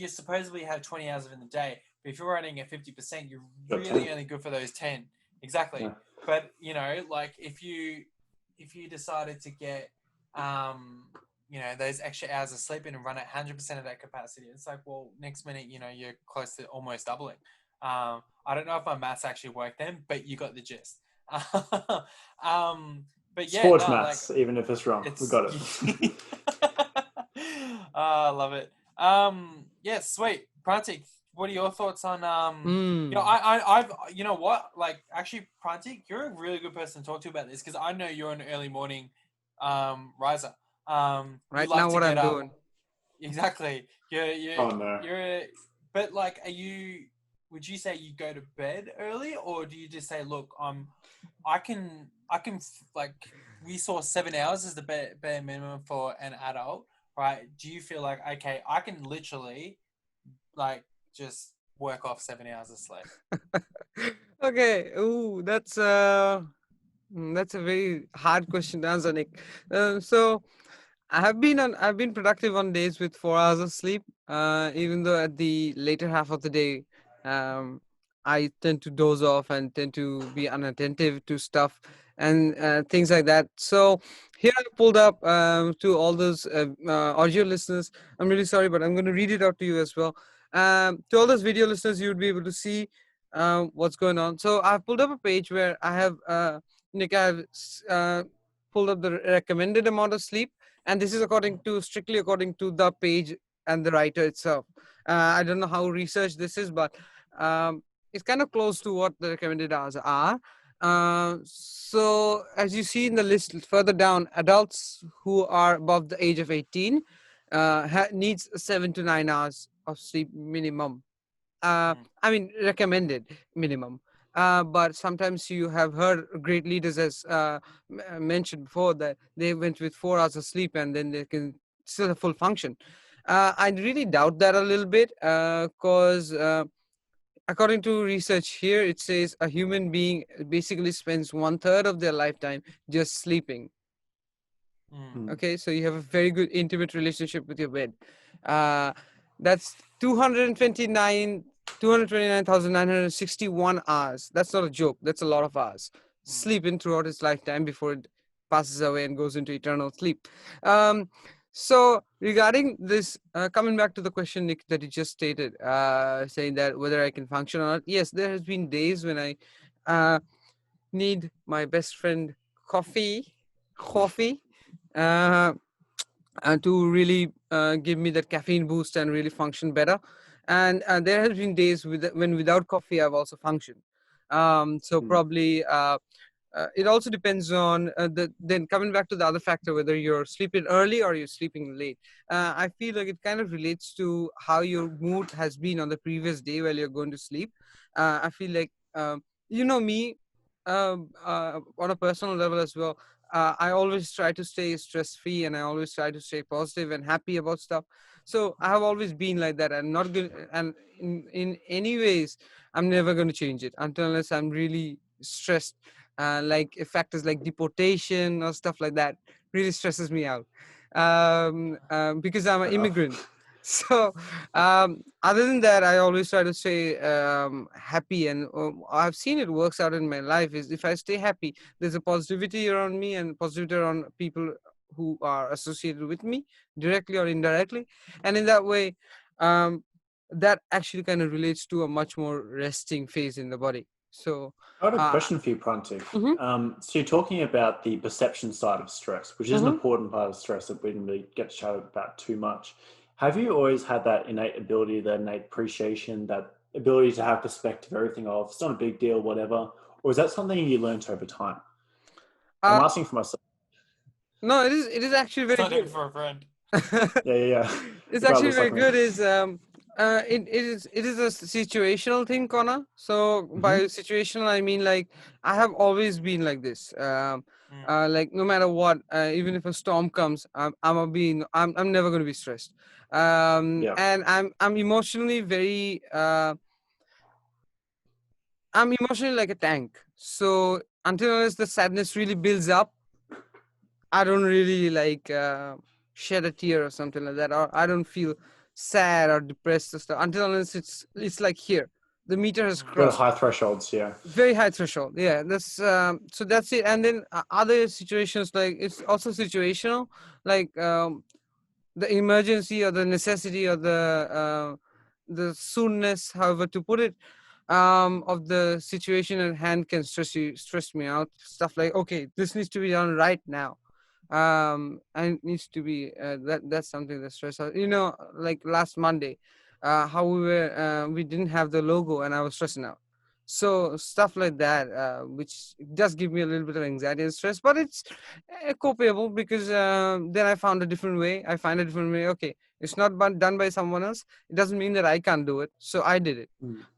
supposedly have 20 hours in the day, but if you're running at 50%, you're really only good for those 10. Exactly. Yeah. But you know, like if you decided to get, you know, those extra hours of sleep in and run at 100% of that capacity, it's like, well, next minute, you know, you're close to almost doubling. I don't know if my maths actually worked then, but you got the gist. But yeah, sports maths, like, even if it's wrong, we got it. I love it. Yeah, sweet. Prantik, what are your thoughts on you know, I've you know what, like actually Prantik, you're a really good person to talk to about this because I know you're an early morning riser. Right now what I'm doing. Exactly. No. But like, would you say you go to bed early, or do you just say, look, I can like, we saw 7 hours as the bare minimum for an adult, right? Do you feel like, okay, I can literally like just work off 7 hours of sleep? Okay. Ooh, that's a very hard question to answer, Nick. So I've been productive on days with 4 hours of sleep. Even though at the later half of the day, I tend to doze off and tend to be unattentive to stuff and things like that. So here I pulled up to all those audio listeners. I'm really sorry, but I'm going to read it out to you as well. To all those video listeners, you would be able to see what's going on. So I've pulled up a page where I have Nick. I've pulled up the recommended amount of sleep. And this is strictly according to the page and the writer itself. I don't know how researched this is, but it's kind of close to what the recommended hours are. So as you see in the list further down, adults who are above the age of 18 needs 7 to 9 hours of sleep minimum. I mean, recommended minimum. But sometimes you have heard great leaders, as mentioned before, that they went with 4 hours of sleep and then they can still have full function. I really doubt that a little bit because according to research here, it says a human being basically spends 1/3 of their lifetime just sleeping. Okay, so you have a very good intimate relationship with your bed. That's 229,961 hours. That's not a joke. That's a lot of hours. Sleeping throughout his lifetime before it passes away and goes into eternal sleep. So regarding this, coming back to the question, Nick, that you just stated, saying that whether I can function or not. Yes, there has been days when I need my best friend coffee, and to really give me that caffeine boost and really function better. And there has been days when without coffee I've also functioned. So probably it also depends on then coming back to the other factor, whether you're sleeping early or you're sleeping late. I feel like it kind of relates to how your mood has been on the previous day while you're going to sleep. I feel like you know me, on a personal level as well. I always try to stay stress-free, and I always try to stay positive and happy about stuff. So I have always been like that, and not good. And in any ways, I'm never going to change it unless I'm really stressed. Like factors like deportation or stuff like that really stresses me out because I'm an immigrant. So other than that, I always try to stay happy, and I've seen it works out in my life. Is if I stay happy, there's a positivity around me and positivity around people who are associated with me directly or indirectly, and in that way that actually kind of relates to a much more resting phase in the body. So I have a question for you, Prantik. So you're talking about the perception side of stress, which is an important part of stress that we didn't really get to chat about too much. Have you always had that innate ability, that innate appreciation, that ability to have perspective, everything of it's not a big deal, whatever? Or is that something you learned over time? I'm asking for myself. No, it is actually very it's not good. even for a friend. Yeah. It's The guy actually looks very like me. good. It is a situational thing, Connor. So by situational, I mean like I have always been like this. Like no matter what, even if a storm comes, I'm never going to be stressed. Yeah. And I'm emotionally very I'm emotionally like a tank. So until unless the sadness really builds up, I don't really like shed a tear or something like that, or I don't feel sad or depressed or stuff until unless it's like here, the meter has Got a crossed high thresholds, yeah. very high threshold. Yeah, that's so that's it. And then other situations like it's also situational, like the emergency or the necessity or the soonness, however to put it, of the situation at hand can stress me out. Stuff like, okay, this needs to be done right now, and it needs to be that's something that stress out, like last Monday, how we didn't have the logo and I was stressing out. So stuff like that, which does give me a little bit of anxiety and stress, but it's copiable because then I find a different way. Okay, it's not done by someone else, it doesn't mean that I can't do it, so I did it.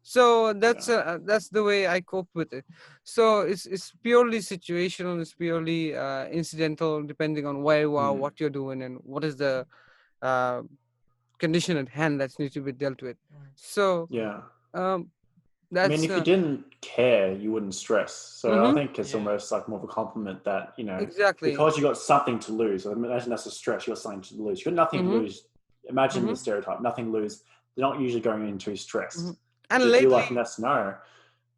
So that's the way I cope with it. So it's purely situational, it's purely incidental, depending on where you are, what you're doing, and what is the uh, condition at hand that needs to be dealt with. So Yeah. um, I mean, that's if you didn't care, you wouldn't stress. So I mhm, think it's almost like more of a compliment that, exactly. because you got something to lose. I imagine that's a stress. You got something to lose. You got nothing to Hmm. lose. Imagine the Hmm. stereotype, nothing to lose. They're not usually going into Hmm. stress. And So if you lately, like in that scenario,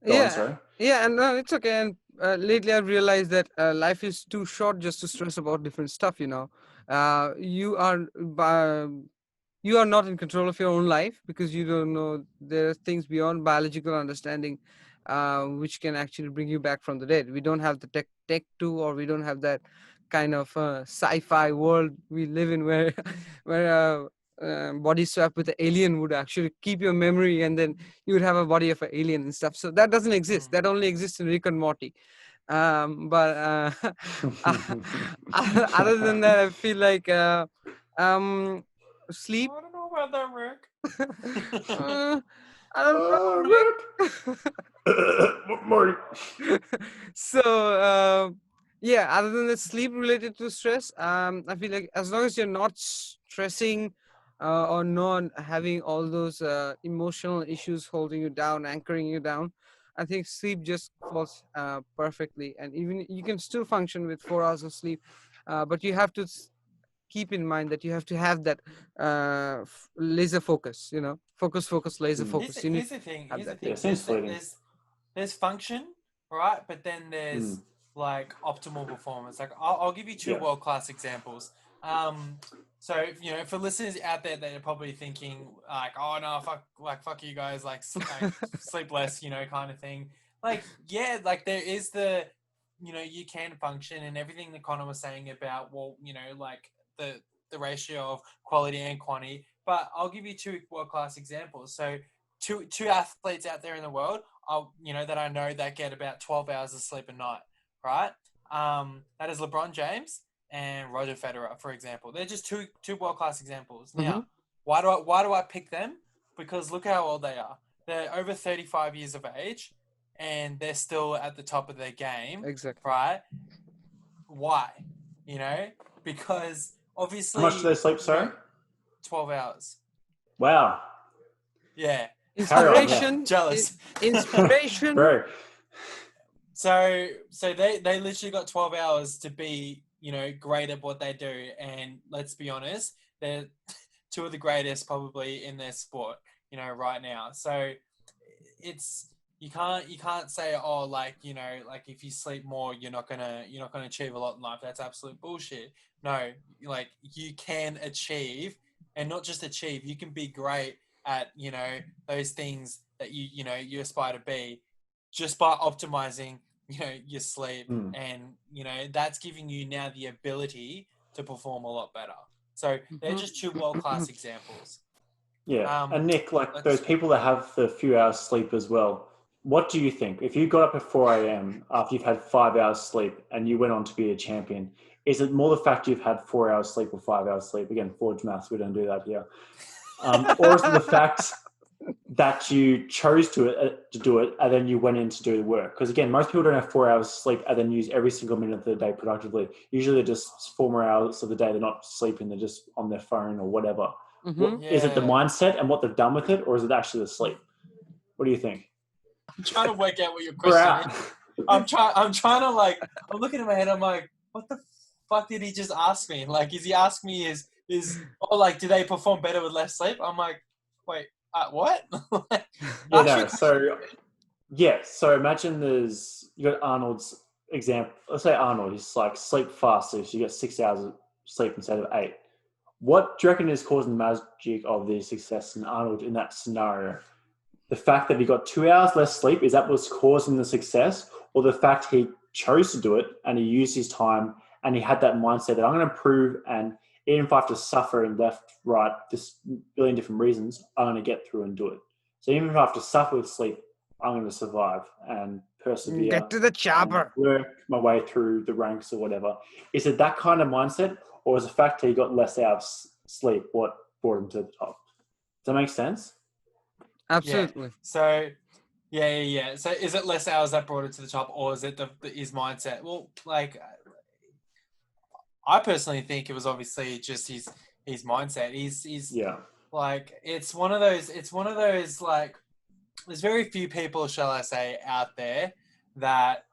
go on, yeah, sorry. yeah, and it's okay. And lately, I've realized that life is too short just to stress about different stuff. You are not in control of your own life because you don't know there are things beyond biological understanding, which can actually bring you back from the dead. We don't have the tech to, or we don't have that kind of sci-fi world we live in where where body swap with the alien would actually keep your memory and then you would have a body of an alien and stuff. So that doesn't exist. That only exists in Rick and Morty. But other than that, I feel like um sleep. I don't know about that, Rick. uh, I don't Rick. Morty. know. So yeah, other than the sleep related to stress, I feel like as long as you're not stressing or not having all those emotional issues holding you down, anchoring you down, I think sleep just falls perfectly, and even you can still function with 4 hours of sleep, but you have to keep in mind that you have to have that laser focus, focus, laser focus. You need Here's to the thing. have Here's the that. Yeah, thing. it seems fleeting. There's function, right? But then there's like optimal performance. Like I'll give you two Yeah. world class examples. So for listeners out there that are probably thinking like, oh no, fuck you guys, like sleep less, kind of thing. Like yeah, like there is you can function and everything that Connor was saying about like the ratio of quality and quantity. But I'll give you two world class examples. So two athletes out there in the world, that I know that get about 12 hours of sleep a night, right? That is LeBron James and Roger Federer, for example. They're just two world class examples. Mm-hmm. Now, why do I pick them? Because look how old they are. They're over 35 years of age, and they're still at the top of their game, Exactly. right? Why? Because obviously How much do they sleep, sorry? 12 hours. Wow. Yeah. Carry on, yeah. Inspiration. Jealous. Inspiration. Very. So they literally got 12 hours to be, great at what they do. And let's be honest, they're two of the greatest probably in their sport, right now. So it's you can't say, oh, like if you sleep more you're not gonna achieve a lot in life. That's absolute bullshit. No, like you can achieve, and not just achieve, you can be great at those things that you aspire to be, just by optimizing your sleep. And that's giving you now the ability to perform a lot better. So they're just two world-class examples. Yeah. And Nick, like those let's people that have the few hours sleep as well, what do you think? If you got up at 4 a.m. after you've had 5 hours sleep and you went on to be a champion, Is it more the fact you've had 4 hours sleep or 5 hours sleep? Again, Forge maths, we don't do that here. Or is it the fact that you chose to do it and then you went in to do the work? Because again, most people don't have 4 hours sleep and then use every single minute of the day productively. Usually they're just 4 more hours of the day, they're not sleeping, they're just on their phone or whatever. Is it the mindset and what they've done with it, or is it actually the sleep? What do you think? I'm trying to work out what your question is. I'm trying to like, I'm looking in my head, I'm like, what the fuck did he just ask me? Like, is he asking me do they perform better with less sleep? I'm like, wait, what? So imagine you got Arnold's example. Let's say Arnold, he's like sleep faster, so you get 6 hours of sleep instead of 8. What do you reckon is causing the magic of the success in Arnold in that scenario? The fact that he got 2 hours less sleep, is that what's causing the success? Or the fact he chose to do it and he used his time and he had that mindset that I'm going to improve, and even if I have to suffer in left, right, this billion different reasons, I'm going to get through and do it. So even if I have to suffer with sleep, I'm going to survive and persevere. Get to the chopper. Work my way through the ranks or whatever. Is it that kind of mindset, or is the fact that he got less hours sleep what brought him to the top? Does that make sense? Absolutely. Yeah. So, yeah. So, is it less hours that brought it to the top, or is it his mindset? Well, like, I personally think it was obviously just his mindset. He's like, it's one of those like, there's very few people, shall I say, out there that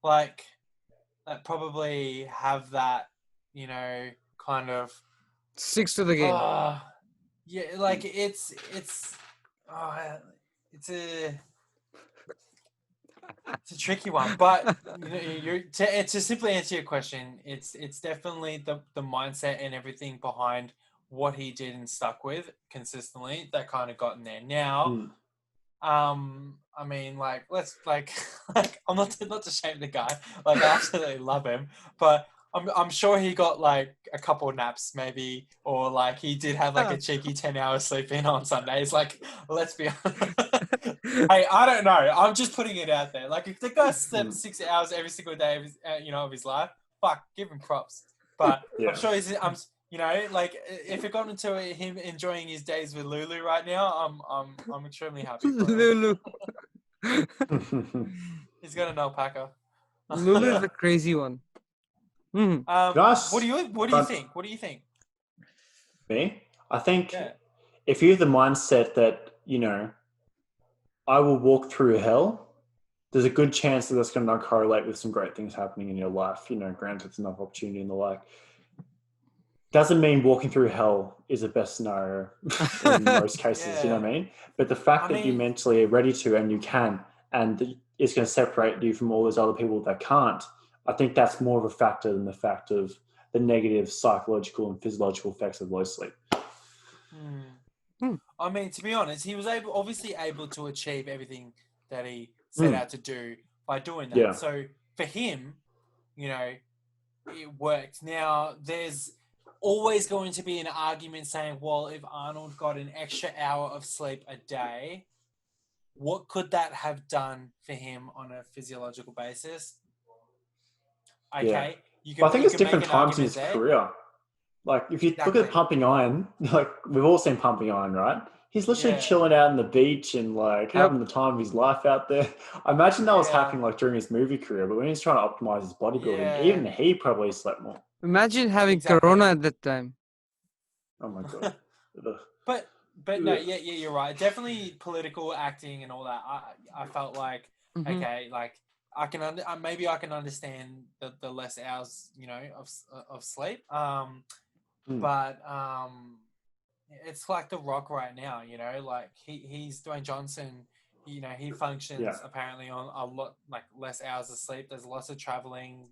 like that probably have that, kind of sticks to the game. Yeah, like it's a tricky one, but to simply answer your question, it's definitely the mindset and everything behind what he did and stuck with consistently that kind of got in there. Now, I mean, like, let's like I'm not to shame the guy. Like, I absolutely love him, but I'm sure he got like a couple of naps maybe, or like he did have like a cheeky 10 hours sleep in on Sundays. Like, let's be honest. Hey, I don't know. I'm just putting it out there. Like, if the guy slept 6 hours every single day of his life, fuck, give him props. But I'm sure like, if it got into him enjoying his days with Lulu right now, I'm extremely happy for him. Lulu. He's got an alpaca. Lulu is a crazy one. What do you think? What do you think? Me? I think if you have the mindset that, I will walk through hell, there's a good chance that that's going to correlate with some great things happening in your life. Granted, it's enough opportunity and the like. Doesn't mean walking through hell is the best scenario in most cases, you know what I mean? But the fact that you mentally are ready to and you can, and it's going to separate you from all those other people that can't, I think that's more of a factor than the fact of the negative psychological and physiological effects of low sleep. I mean, to be honest, he was obviously able to achieve everything that he set out to do by doing that. Yeah. So for him, it worked. Now, there's always going to be an argument saying, well, if Arnold got an extra hour of sleep a day, what could that have done for him on a physiological basis? Okay. Yeah. I think it's different times in his career. Like, if you look at Pumping Iron, like, we've all seen Pumping Iron, right? He's literally chilling out on the beach and, like, having the time of his life out there. I imagine that was happening, like, during his movie career, but when he's trying to optimize his bodybuilding, even he probably slept more. Imagine having Corona at that time. Oh, my God. But no, you're right. Definitely political acting and all that. I felt like, okay, like, I can maybe I can understand the less hours, of sleep. But it's like The Rock right now, like he's Dwayne Johnson. He functions apparently on a lot like less hours of sleep. There's lots of traveling.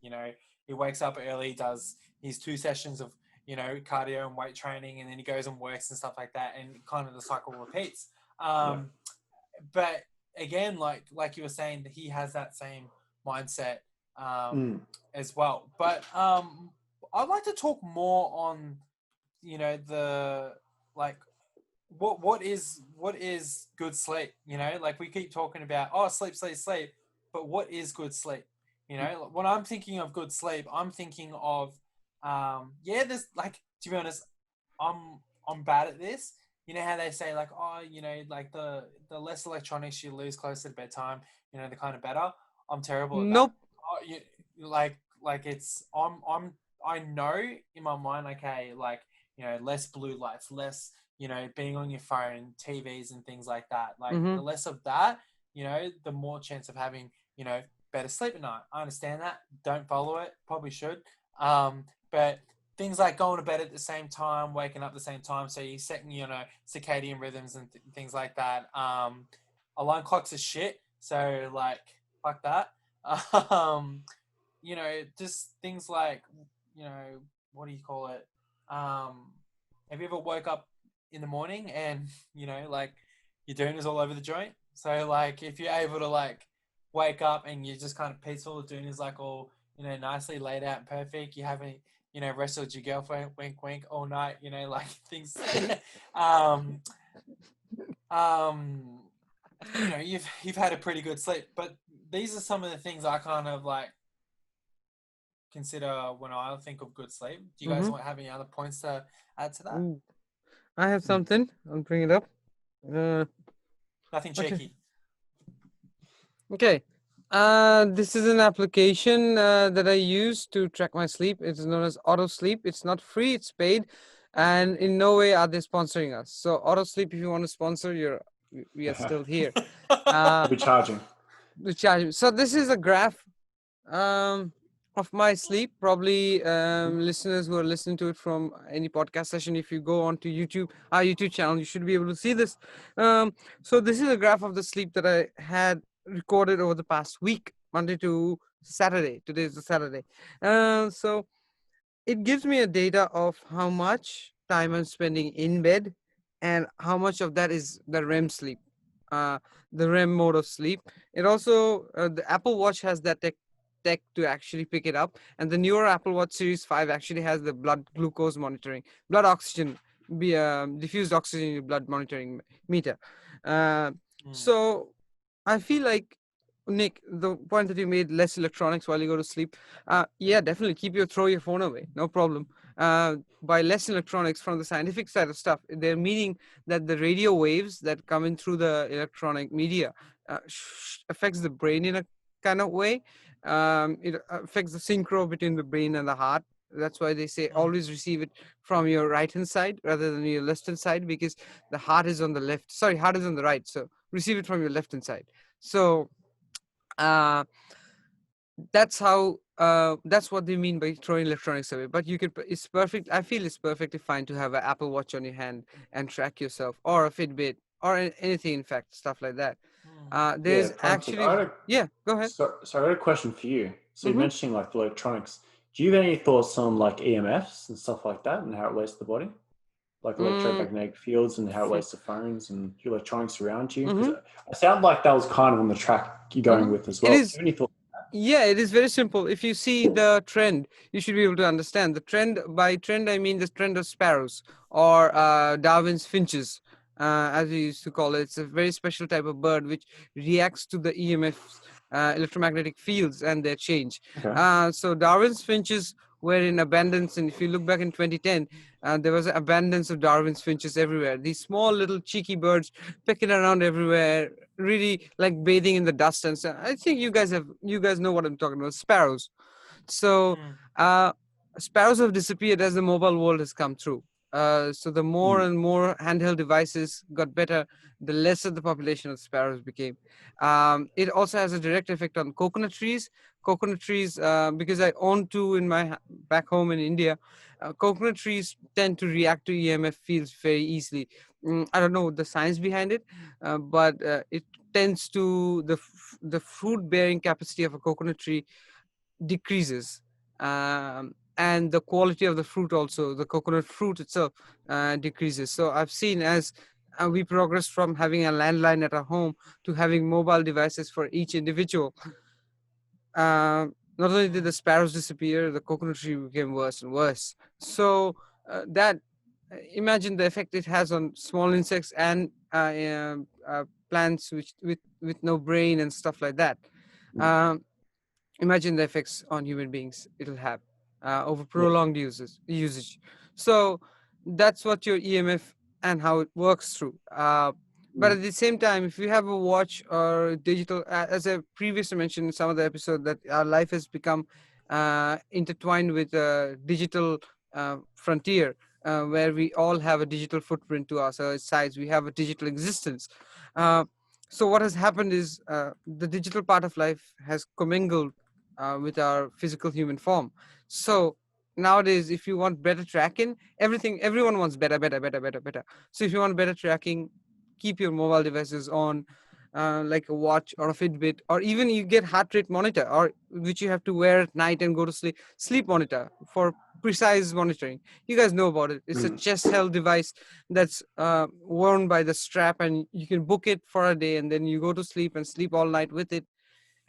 He wakes up early, does his 2 sessions of cardio and weight training, and then he goes and works and stuff like that, and kind of the cycle repeats. But again, like you were saying, that he has that same mindset as well. But I'd like to talk more on the like what is good sleep. Like, we keep talking about sleep, but what is good sleep? You know, when I'm thinking of good sleep, I'm thinking of, there's like, to be honest, I'm bad at this. You know how they say like, oh, you know, like the less electronics you lose closer to bedtime, you know, the kind of better. I'm terrible at that. Nope. Oh, like it's I know in my mind, okay, like, you know, less blue lights, less, you know, being on your phone, TVs and things like that. Like Mm-hmm. the less of that, you know, the more chance of having, you know, better sleep at night. I understand that. Don't follow it. Probably should. But things like going to bed at the same time, waking up at the same time, so you're setting, you know, circadian rhythms and things like that. Alarm clocks are shit. So like, fuck that. Um, you know, just things like, you know, what do you call it? Have you ever woke up in the morning and, you know, like your doon is all over the joint? So like, if you're able to like wake up and you're just kind of peaceful, the doon is like all, you know, nicely laid out and perfect. You haven't, you know, wrestled your girlfriend, wink, wink, all night. You know, like things. um, um, you know, you've had a pretty good sleep, but these are some of the things I kind of like consider when I think of good sleep. Do you guys Mm-hmm. want have any other points to add to that? Ooh, I have something. I'll bring it up. Nothing Okay. cheeky. Okay. This is an application that I use to track my sleep. It's known as Auto Sleep. It's not free, it's paid. And in no way are they sponsoring us. So Auto Sleep, if you want to sponsor, we are still here. I'll Uh, be charging. the charge. So this is a graph um, of my sleep. Probably listeners who are listening to it from any podcast session, if you go onto YouTube, our YouTube channel, you should be able to see this. So this is a graph of the sleep that I had recorded over the past week, Monday to Saturday. Today is the Saturday. So it gives me a data of how much time I'm spending in bed and how much of that is the REM sleep, uh, the REM mode of sleep. It also, the Apple Watch has that tech to actually pick it up. And the newer Apple Watch Series 5 actually has the blood glucose monitoring, blood oxygen, diffused oxygen in your blood monitoring meter. Uh, so I feel like Nick, the point that you made, less electronics while you go to sleep. Yeah, definitely throw your phone away, no problem. By less electronics from the scientific side of stuff, they're meaning that the radio waves that come in through the electronic media affects the brain in a kind of way. It affects the synchro between the brain and the heart. That's why they say always receive it from your right hand side rather than your left hand side, because the heart is on the left. Sorry, heart is on the right. So receive it from your left hand side. So uh, that's what they mean by throwing electronics away. But it's perfect. I feel it's perfectly fine to have an Apple Watch on your hand and track yourself, or a Fitbit, or anything, in fact, stuff like that. Yeah, There's Prantik, actually, yeah, go ahead. so I got a question for you. So you're Mm-hmm. mentioning like the electronics. Do you have any thoughts on like EMFs and stuff like that and how it relates to the body? Like Mm, electromagnetic fields and how it relates to phones and your electronics around you? Because mm-hmm. I sound like that was kind of on the track you're going Mm-hmm. with as It well. Do is. you have any thoughts? Yeah, it is very simple. If you see the trend, you should be able to understand the trend. By trend, I mean the trend of sparrows, or Darwin's finches, as we used to call it. It's a very special type of bird which reacts to the EMFs, electromagnetic fields, and their change. Okay. So Darwin's finches were in abundance, and if you look back in 2010, there was an abundance of Darwin's finches everywhere. These small little cheeky birds pecking around everywhere, really like bathing in the dust. And so I think you guys know what I'm talking about, sparrows. So uh sparrows have disappeared as the mobile world has come through. So the more Mm. and more handheld devices got better, the lesser the population of sparrows became. It also has a direct effect on coconut trees. Coconut trees, because I own two in my back home in India, coconut trees tend to react to EMF fields very easily. I don't know the science behind it, but it tends to the fruit bearing capacity of a coconut tree decreases, and the quality of the fruit also, the coconut fruit itself, decreases. So I've seen as we progress from having a landline at our home to having mobile devices for each individual, not only did the sparrows disappear, the coconut tree became worse and worse. So that imagine the effect it has on small insects and plants with no brain and stuff like that. um, imagine the effects on human beings it'll have over prolonged usage. So that's what your EMF and how it works through. But Mm. at the same time, if you have a watch or digital, as I previously mentioned in some of the episode, that our life has become intertwined with a digital frontier, where we all have a digital footprint to our sides. We have a digital existence. Uh, so what has happened is the digital part of life has commingled with our physical human form. So nowadays, if you want better tracking, everyone wants better. So if you want better tracking, keep your mobile devices on, like a watch or a Fitbit, or even you get heart rate monitor, or which you have to wear at night and go to sleep. Sleep monitor for precise monitoring. You guys know about it. It's a Mm. chest held device that's worn by the strap, and you can book it for a day, and then you go to sleep and sleep all night with it,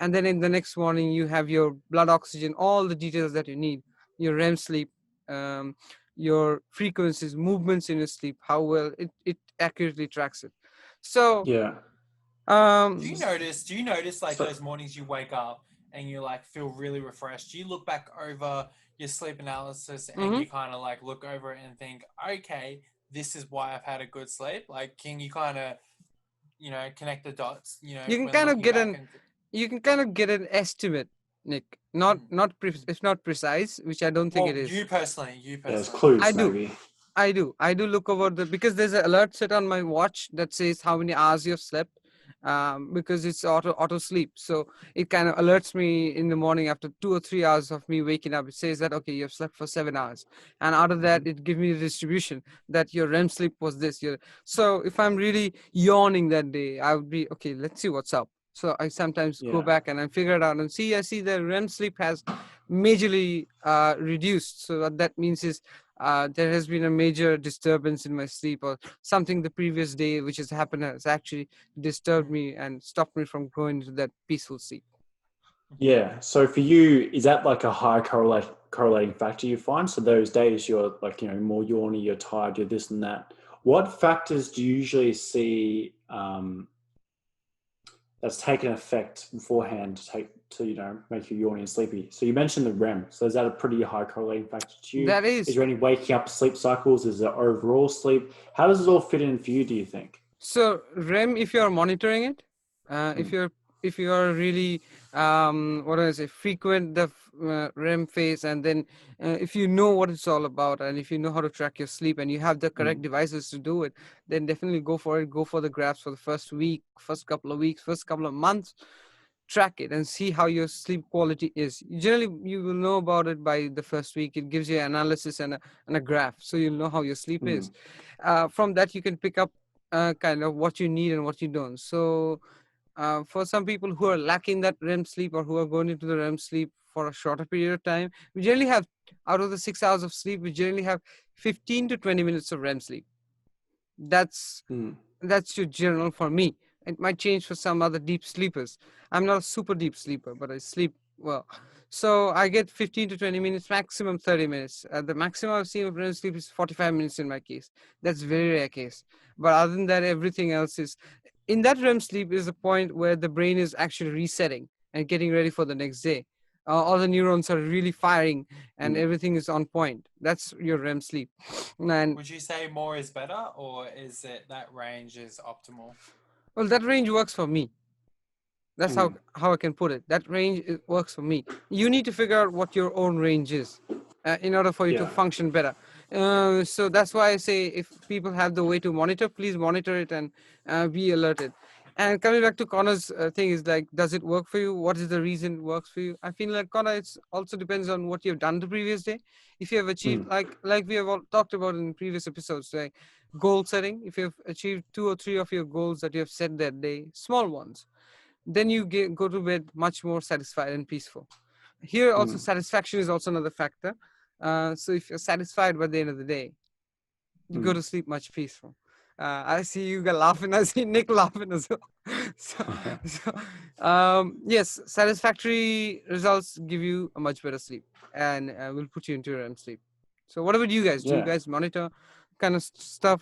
and then in the next morning you have your blood oxygen, all the details that you need, your REM sleep, um, your frequencies, movements in your sleep, how well it accurately tracks it. So Yeah. Do you um notice? Do you notice like So those mornings you wake up and you like feel really refreshed? Do you look back over your sleep analysis and mhm. you kind of like look over it and think, okay, this is why I've had a good sleep? Like, can you kind of connect the dots? you can When kind of looking get back an and you can kind of get an estimate, Nick. not Hmm. not it's not precise, which I don't think it Well, is. you there's personally. I clues, do. maybe. I do look over the, because there's an alert set on my watch that says how many hours you've slept. Because it's auto sleep, so it kind of alerts me in the morning after 2 or 3 hours of me waking up. It says that okay, you've slept for 7 hours, and out of that, Mhm. it gives me the distribution that your REM sleep was this. So if I'm really yawning that day, I would be okay. Let's see what's up. So I sometimes go Yeah. back and I figure it out and see. I see the REM sleep has majorly reduced. So what that means is there has been a major disturbance in my sleep, or something the previous day which has happened has actually disturbed Hmm. me and stopped me from going into that peaceful sleep. Hmm. Yeah. So for you, is that like a high correlating factor you find? So those days you're like, more yawny, you're tired, you're this and that. What factors do you usually see that's taken effect beforehand to make you yawny and sleepy? So you mentioned the REM. So is that a pretty high correlating factor to you? That Is is. there any waking up sleep cycles? Is there overall sleep? How does it all fit in for you, do you think? So REM, if you're monitoring it, Mm. if you are really what do I say, frequent the REM phase, and then if you know what it's all about, and if you know how to track your sleep, and you have the correct Mm. devices to do it, then definitely go for it. Go for the graphs for the first week, first couple of weeks, first couple of months. Track it and see how your sleep quality is. Generally, you will know about it by the first week. It gives you analysis and a graph, so you'll know how your sleep Mm. is. From that, you can pick up kind of what you need and what you don't. So, for some people who are lacking that REM sleep, or who are going into the REM sleep for a shorter period of time, we generally have, out of the 6 hours of sleep, we generally have 15 to 20 minutes of REM sleep. That's Mm. that's your general for me. It might change for some other deep sleepers. I'm not a super deep sleeper, but I sleep well. So I get 15 to 20 minutes, maximum 30 minutes. The maximum I've seen of REM sleep is 45 minutes in my case. That's very rare case. But other than that, everything else is, in that REM sleep is the point where the brain is actually resetting and getting ready for the next day. All the neurons are really firing and Mm. everything is on point. That's your REM sleep. And Would you say more is better, or is it that range is optimal? well, that range works for me. That's Mm. how I can put it. That range works for me. You need to figure out what your own range is in order for you to Yeah. function better. Yeah. So that's why I say, if people have the way to monitor, please monitor it and be alerted. And coming back to Connor's thing is like, does it work for you? What is the reason it works for you? I feel like, Connor, it's also depends on what you've done the previous day. If you have achieved, Mm. like we have all talked about in previous episodes, like goal setting. If you've achieved 2 or 3 of your goals that you have set that day, small ones, then you go to bed much more satisfied and peaceful. Here also, Mm. satisfaction is also another factor. So if you're satisfied by the end of the day, you go Mm. to sleep much peaceful. I see you guys laughing. I see Nick laughing as well. so, yes, satisfactory results give you a much better sleep, and will put you into REM sleep. So what about you guys? Do you Yeah. guys monitor kind of stuff?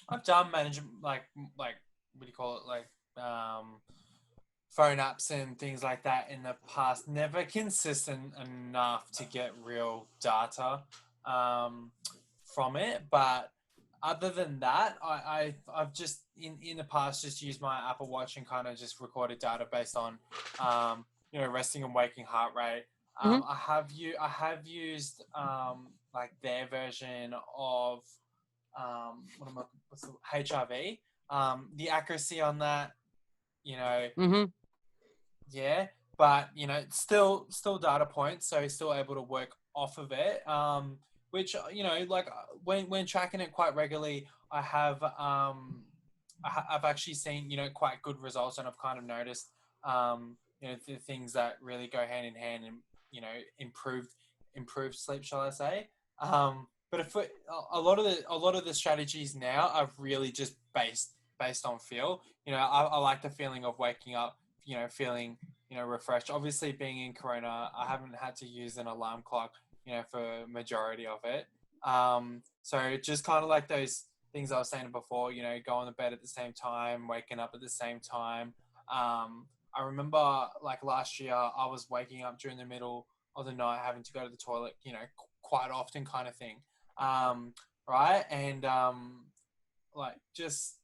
I've done management, like what do you call it, like phone apps and things like that in the past, never consistent enough to get real data from it. But other than that, I've just in the past just used my Apple Watch and kind of just recorded data based on resting and waking heart rate. Mhm. I have used like their version of what's the HRV. The accuracy on that, Mhm. yeah, but it's still data points, so still able to work off of it. Which like when tracking it quite regularly, I've actually seen quite good results, and I've kind of noticed the things that really go hand in hand and improved sleep, shall I say? But if a lot of the strategies now are really just based on feel. I like the feeling of waking up, feeling refreshed. Obviously, being in Corona, I haven't had to use an alarm clock, for majority of it. So just kind of like those things I was saying before, going to bed at the same time, waking up at the same time. I remember like last year, I was waking up during the middle of the night, having to go to the toilet, quite often, kind of thing. Right, and like just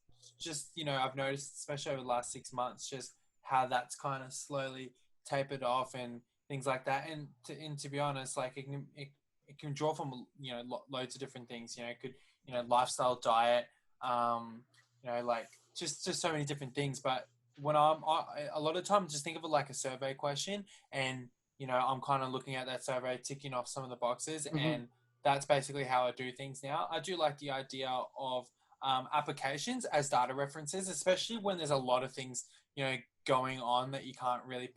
I've noticed, especially over the last 6 months, just how that's kind of slowly tapered off and things like that. And to be honest, like it can draw from loads of different things. It could lifestyle, diet, like just so many different things. But when a lot of times just think of it like a survey question, and I'm kind of looking at that survey, ticking off some of the boxes, Mhm. and that's basically how I do things now. I do like the idea of applications as data references, especially when there's a lot of things going on that you can't really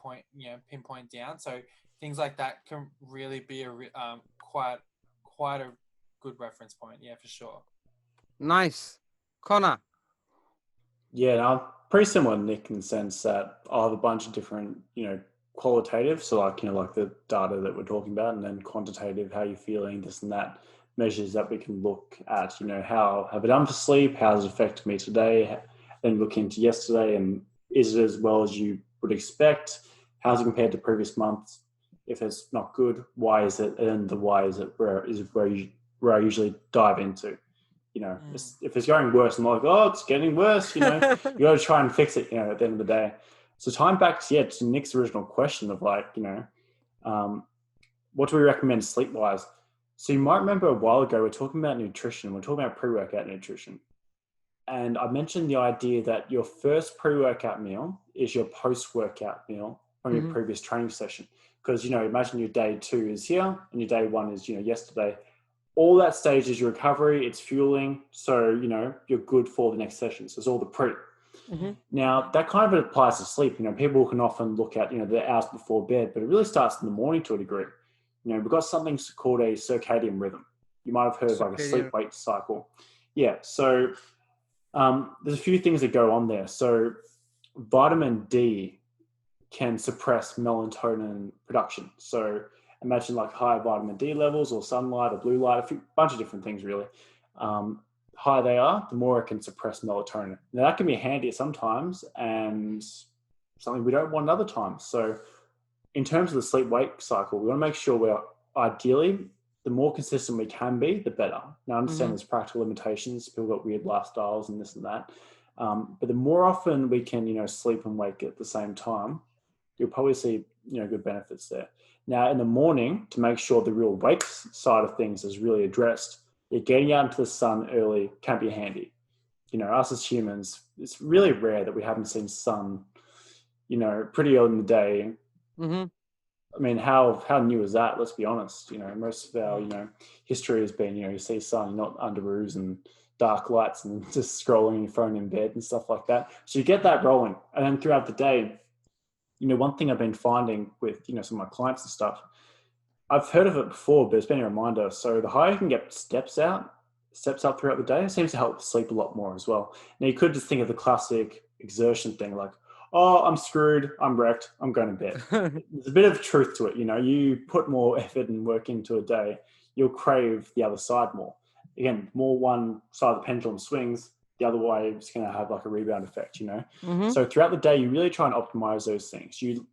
pinpoint down. So things like that can really be a quite a good reference point. Yeah, for sure. Nice. Connor. Yeah, no, I'm pretty similar to Nick in the sense that I have a bunch of different, qualitative, so like, like the data that we're talking about, and then quantitative, how you're feeling, this and that, measures that we can look at, how have I done for sleep, how has it affected me today, then look into yesterday, and is it as well as you would expect, how's it compared to previous months, if it's not good, why is it, and the why is it where I usually dive into. If it's going worse, I'm like, oh, it's getting worse, you got to try and fix it, at the end of the day. So tying back to Nick's original question of like, what do we recommend sleep-wise? So you might remember a while ago, we're talking about nutrition. We're talking about pre-workout nutrition. And I mentioned the idea that your first pre-workout meal is your post-workout meal from your previous training session. Because, imagine your day 2 is here and your day 1 is, yesterday. All that stage is your recovery, it's fueling, so you're good for the next session. So it's all the pre. Now that kind of applies to sleep. People can often look at the hours before bed, but it really starts in the morning to a degree. We've got something called a circadian rhythm. You might have heard of like a Circadian. sleep-wake cycle. Yeah. So there's a few things that go on there. So vitamin D can suppress melatonin production. So imagine like high vitamin D levels or sunlight or blue light, a bunch of different things really. Higher they are, the more it can suppress melatonin. Now that can be handy sometimes and something we don't want other times. So in terms of the sleep-wake cycle, we want to make sure we're ideally, the more consistent we can be, the better. Now I understand there's practical limitations. People got weird lifestyles and this and that. But the more often we can, sleep and wake at the same time, you'll probably see, good benefits there. Now, in the morning, to make sure the real wake side of things is really addressed, getting out into the sun early can be handy. Us as humans, it's really rare that we haven't seen sun, pretty early in the day. I mean, how new is that? Let's be honest. Most of our, history has been, you see sun, not under roofs and dark lights and just scrolling your phone in bed and stuff like that. So you get that rolling. And then throughout the day, one thing I've been finding with, some of my clients and stuff, I've heard of it before, but it's been a reminder. So the higher you can get steps up throughout the day, it seems to help sleep a lot more as well. Now you could just think of the classic exertion thing, like, oh, I'm screwed, I'm wrecked, I'm going to bed. There's a bit of truth to it. You put more effort and work into a day, you'll crave the other side more. Again, more one side of the pendulum swings, the other way it's going to have like a rebound effect, you know? Mm-hmm. So throughout the day, you really try and optimize those things. You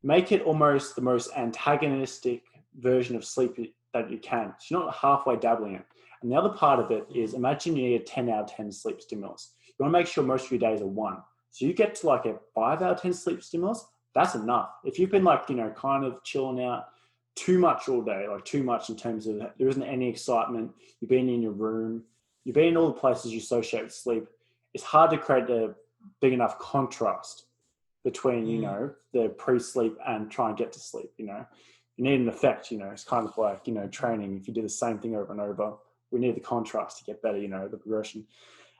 make it almost the most antagonistic version of sleep that you can. So you're not halfway dabbling it. And the other part of it is, imagine you need a 10 out of 10 sleep stimulus. You want to make sure most of your days are 1. So you get to like a 5 out of 10 sleep stimulus, that's enough. If you've been like, you know, kind of chilling out too much all day, like too much in terms of there isn't any excitement, you've been in your room, you've been in all the places you associate with sleep, it's hard to create a big enough contrast between, you know, the pre-sleep and try and get to sleep, you know. You need an effect, you know. It's kind of like, you know, training. If you do the same thing over and over, we need the contrast to get better, you know, the progression.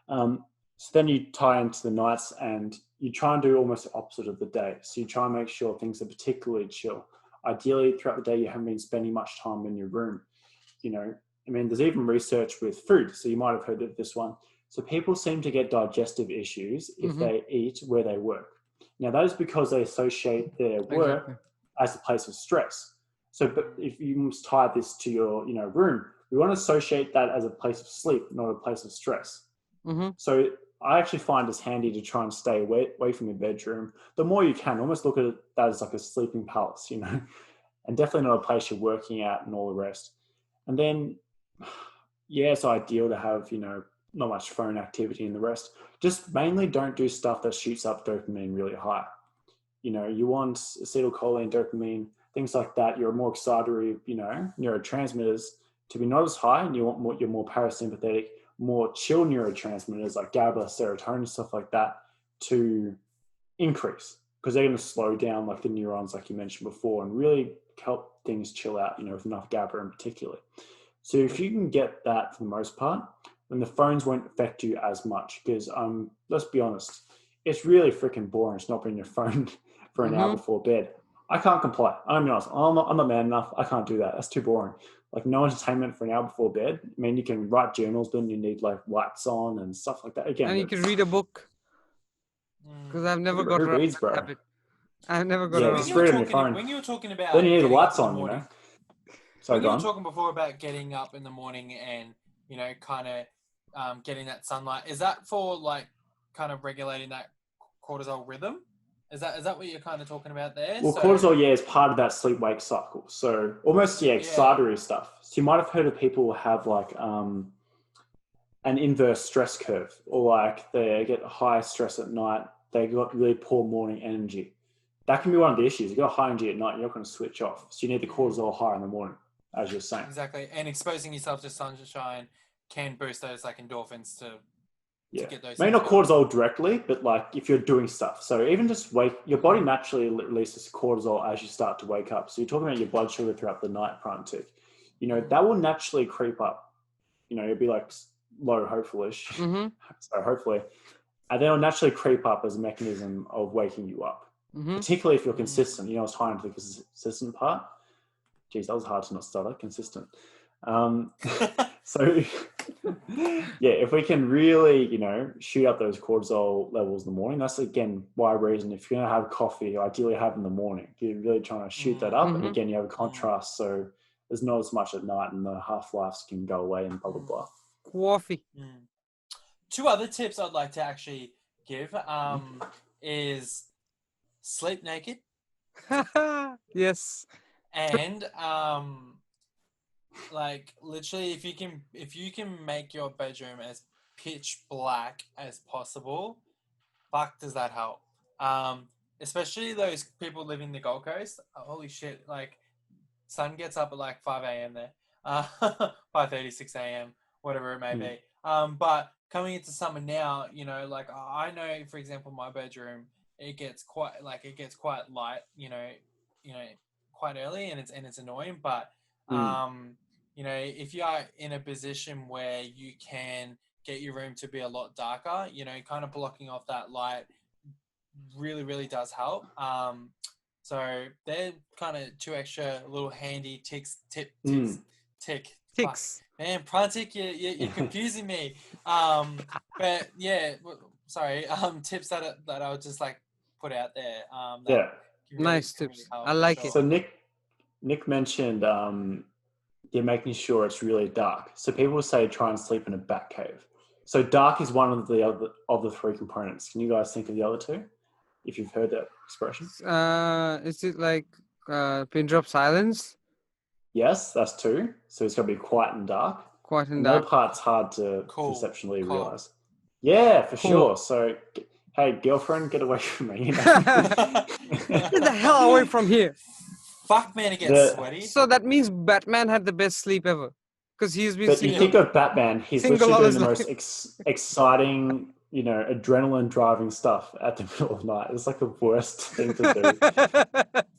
So then you tie into the nights and you try and do almost the opposite of the day. So you try and make sure things are particularly chill. Ideally, throughout the day, you haven't been spending much time in your room. You know, I mean, there's even research with food. So you might have heard of this one. So people seem to get digestive issues if they eat where they work. Now, that is because they associate their work as a place of stress. So but if you must tie this to your, you know, room, we want to associate that as a place of sleep, not a place of stress. So I actually find it's handy to try and stay away from your bedroom. The more you can, almost look at that as like a sleeping palace, you know, and definitely not a place you're working at and all the rest. And then, yeah, it's ideal to have, you know, not much phone activity and the rest. Just mainly don't do stuff that shoots up dopamine really high. You know, you want acetylcholine, dopamine, things like that. Your more excitatory, you know, neurotransmitters to be not as high, and you want your more parasympathetic, more chill neurotransmitters like GABA, serotonin, stuff like that to increase, because they're going to slow down like the neurons, like you mentioned before, and really help things chill out, you know, with enough GABA in particular. So if you can get that for the most part, then the phones won't affect you as much, because let's be honest, it's really freaking boring to not bring your phone for an hour before bed. I can't comply. I'm be honest. I'm not man enough. I can't do that. That's too boring. Like no entertainment for an hour before bed. I mean, you can write journals, but then you need like lights on and stuff like that. Again, and you can read a book, because I've never got who around reads, that bro? habit. I've never got Yeah, around. just read on your phone. When you were talking about Then you need the getting up lights in the on, you morning, know. So when you go were on. talking before about getting up in the morning and, you know, kind of getting that sunlight, is that for like kind of regulating that cortisol rhythm? Is that what you're kind of talking about there? Well, cortisol, yeah, is part of that sleep-wake cycle. So almost, excitatory stuff. So you might have heard of people who have like an inverse stress curve, or like they get high stress at night, they got really poor morning energy. That can be one of the issues. You got high energy at night, you're not going to switch off. So you need the cortisol higher in the morning, as you're saying. Exactly. And exposing yourself to sunshine can boost those like endorphins to get those. Maybe not cortisol directly, but like if you're doing stuff. So even just your body naturally releases cortisol as you start to wake up. So you're talking about your blood sugar throughout the night, Prantik. You know, that will naturally creep up. You know, you'll be like low, hopefully. So hopefully. And then it'll naturally creep up as a mechanism of waking you up. Particularly if you're consistent. You know, I was tying to the consistent part. Geez, that was hard to not stutter. Consistent. So yeah, if we can really, you know, shoot up those cortisol levels in the morning, that's again why reason if you're going to have coffee, ideally have in the morning. You're really trying to shoot that up, and again you have a contrast, so there's not as much at night and the half-lives can go away and blah blah blah. Coffee. Two other tips I'd like to actually give is sleep naked. Yes. And like literally if you can make your bedroom as pitch black as possible, fuck does that help. Especially those people living in the Gold Coast. Holy shit, like sun gets up at like 5 a.m. there. 5:30, 6 a.m., whatever it may be. But coming into summer now, you know, like I know, for example, my bedroom, it gets quite light, you know, quite early, and it's annoying. But you know, if you are in a position where you can get your room to be a lot darker, you know, kind of blocking off that light really, really does help. So they're kind of two extra little handy tips. Ticks. Man, Prantik, you're confusing me. But yeah, sorry. Tips that I would just like put out there. Nice tips. I like it. So Nick mentioned you're making sure it's really dark. So people say try and sleep in a bat cave. So dark is one of the three components. Can you guys think of the other two? If you've heard that expression. Is it like pin drop silence? Yes, that's two. So it's got to be quiet and dark. Quiet and And the other dark. part's hard to Cool. conceptually Cool. realize. Yeah, for Cool. sure. So, hey, girlfriend, get away from me. You know? Get the hell away from here. Fuck, man, it gets sweaty. So that means Batman had the best sleep ever. Because he's been But you think of Batman, he's single literally all doing the his most exciting, adrenaline driving stuff at the middle of the night. It's like the worst thing to do.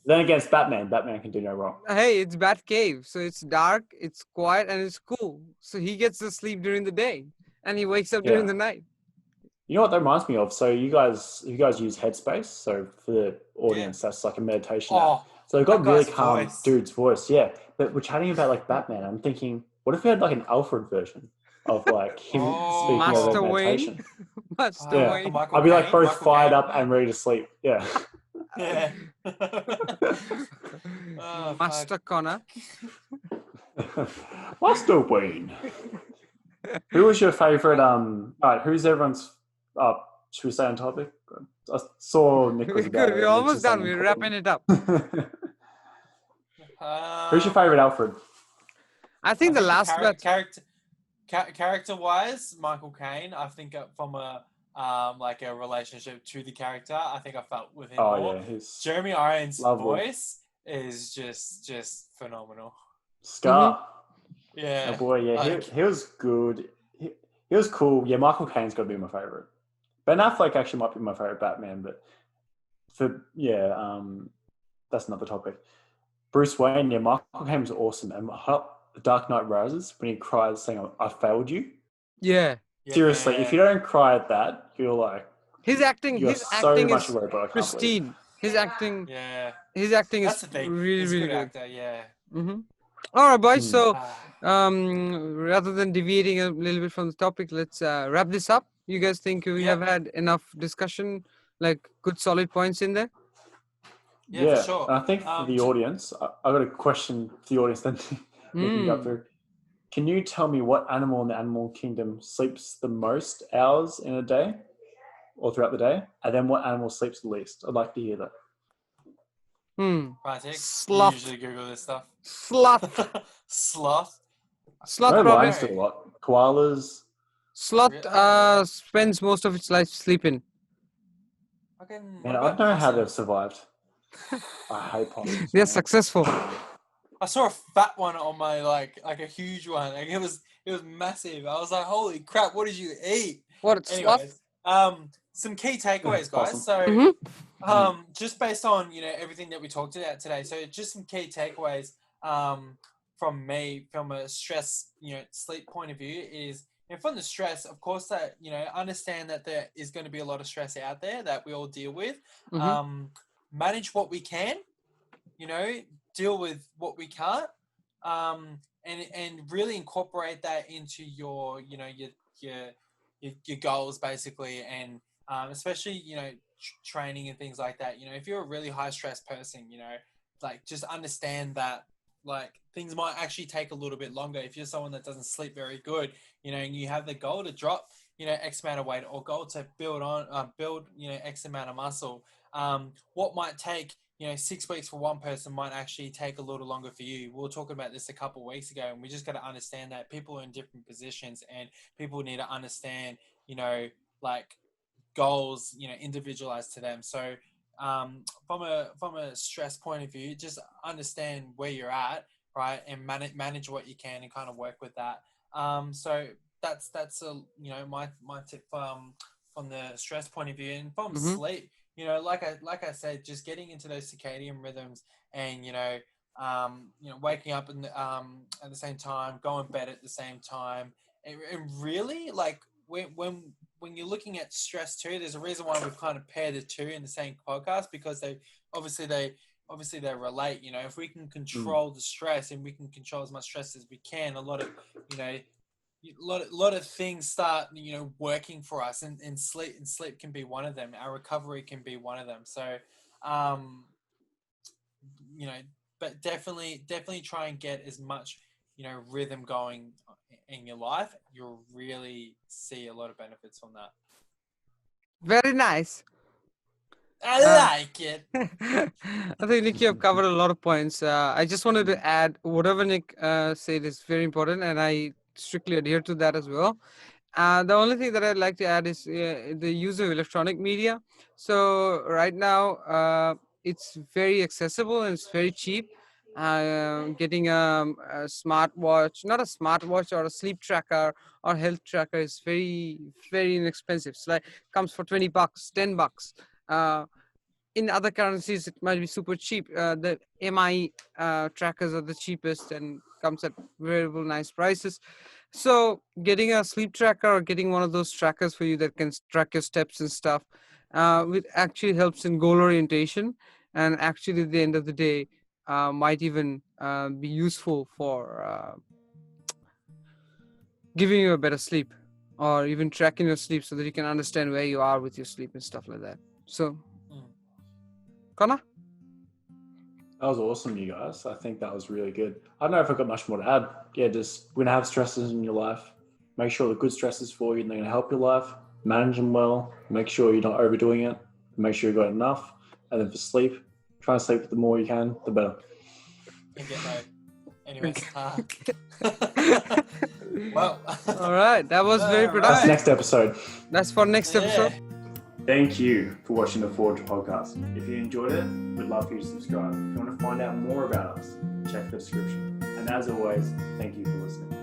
Then against Batman can do no wrong. Hey, it's Batcave. So it's dark, it's quiet, and it's cool. So he gets to sleep during the day. And he wakes up during the night. You know what that reminds me of? So you guys use Headspace. So for the audience, that's like a meditation app. So they've got really calm dude's voice. Yeah. But we're chatting about like Batman. I'm thinking, what if we had like an Alfred version of like him speaking Master over Wayne. meditation? Master Wayne. I'd be like both fired up and ready to sleep. Yeah. Yeah. Master Connor. Master Wayne. Who was your favorite? All right, who's everyone's? Should we stay on topic? I saw Nick was about Good. We're almost done. We're wrapping it up. Who's your favorite Alfred? I think the last character-wise, Michael Caine. I think from a like a relationship to the character, I think I felt with him more. Yeah, Jeremy Irons' voice is just phenomenal. Scar. Mm-hmm. Yeah. Oh boy, yeah, he was good. He was cool. Yeah, Michael Caine's got to be my favorite. Ben Affleck actually might be my favorite Batman, but that's another topic. Bruce Wayne, yeah, Michael Caine was awesome. And Dark Knight Rises, when he cries saying, "I failed you." Yeah. Seriously, if you don't cry at that, you're like his acting is pristine. His acting is really, really good. Actor, yeah. Mm-hmm. All right, boys. So, rather than deviating a little bit from the topic, let's wrap this up. You guys think we have had enough discussion, like good solid points in there? Yeah, for sure. And I think for the audience, I got a question for the audience then. Can you tell me what animal in the animal kingdom sleeps the most hours in a day or throughout the day? And then what animal sleeps the least? I'd like to hear that. Prantik, sloth. You usually Google this stuff. Sloth. Sloth. No, lions do a lot. Koalas. Sloth spends most of its life sleeping. Man, I don't know how they've survived. I hate possums. They're successful. I saw a fat one on my like a huge one. Like it was massive. I was like, holy crap! What did you eat? Anyways, sloth? Some key takeaways, guys. So, just based on everything that we talked about today. So, just some key takeaways from me from a stress sleep point of view is from the stress. Of course, that understand that there is going to be a lot of stress out there that we all deal with. Manage what we can. Deal with what we can't, and really incorporate that into your goals basically, and especially training and things like that. If you're a really high stress person, like just understand that like things might actually take a little bit longer. If you're someone that doesn't sleep very good, and you have the goal to drop X amount of weight or goal to build X amount of muscle, what might take 6 weeks for one person might actually take a little longer for you. We were talking about this a couple of weeks ago, and we just got to understand that people are in different positions and people need to understand, like goals, individualized to them. So from a stress point of view, just understand where you're at, right, and manage what you can and kind of work with that. So that's my tip from the stress point of view, and from sleep. Like I said, just getting into those circadian rhythms and waking up at the same time, going to bed at the same time, and really like when you're looking at stress too, there's a reason why we've kind of paired the two in the same podcast, because they relate. If we can control the stress and we can control as much stress as we can, a lot of things start working for us, and sleep can be one of them. Our recovery can be one of them. So but definitely try and get as much rhythm going in your life, you'll really see a lot of benefits from that. Very nice. I like it. I think Nick, you have covered a lot of points. I just wanted to add whatever Nick said is very important, and I strictly adhere to that as well. The only thing that I'd like to add is the use of electronic media. So right now, it's very accessible and it's very cheap. Getting a smartwatch, not a smartwatch or a sleep tracker or health tracker, is very, very inexpensive. It's like comes for $20, $10. In other currencies, it might be super cheap. The MI trackers are the cheapest and comes at very nice prices. So getting a sleep tracker or getting one of those trackers for you that can track your steps and stuff, it actually helps in goal orientation, and actually at the end of the day might even be useful for giving you a better sleep, or even tracking your sleep so that you can understand where you are with your sleep and stuff like that. So, Connor? That was awesome, you guys. I think that was really good. I don't know if I've got much more to add. Yeah, just when you have stresses in your life, make sure the good stresses for you and they're going to help your life. Manage them well. Make sure you're not overdoing it. Make sure you've got enough. And then for sleep, try and sleep the more you can, the better. Anyways, well, all right, that was very productive. That's next episode. That's for next episode. Thank you for watching the Forge podcast. If you enjoyed it, we'd love for you to subscribe. If you want to find out more about us, check the description. And as always, thank you for listening.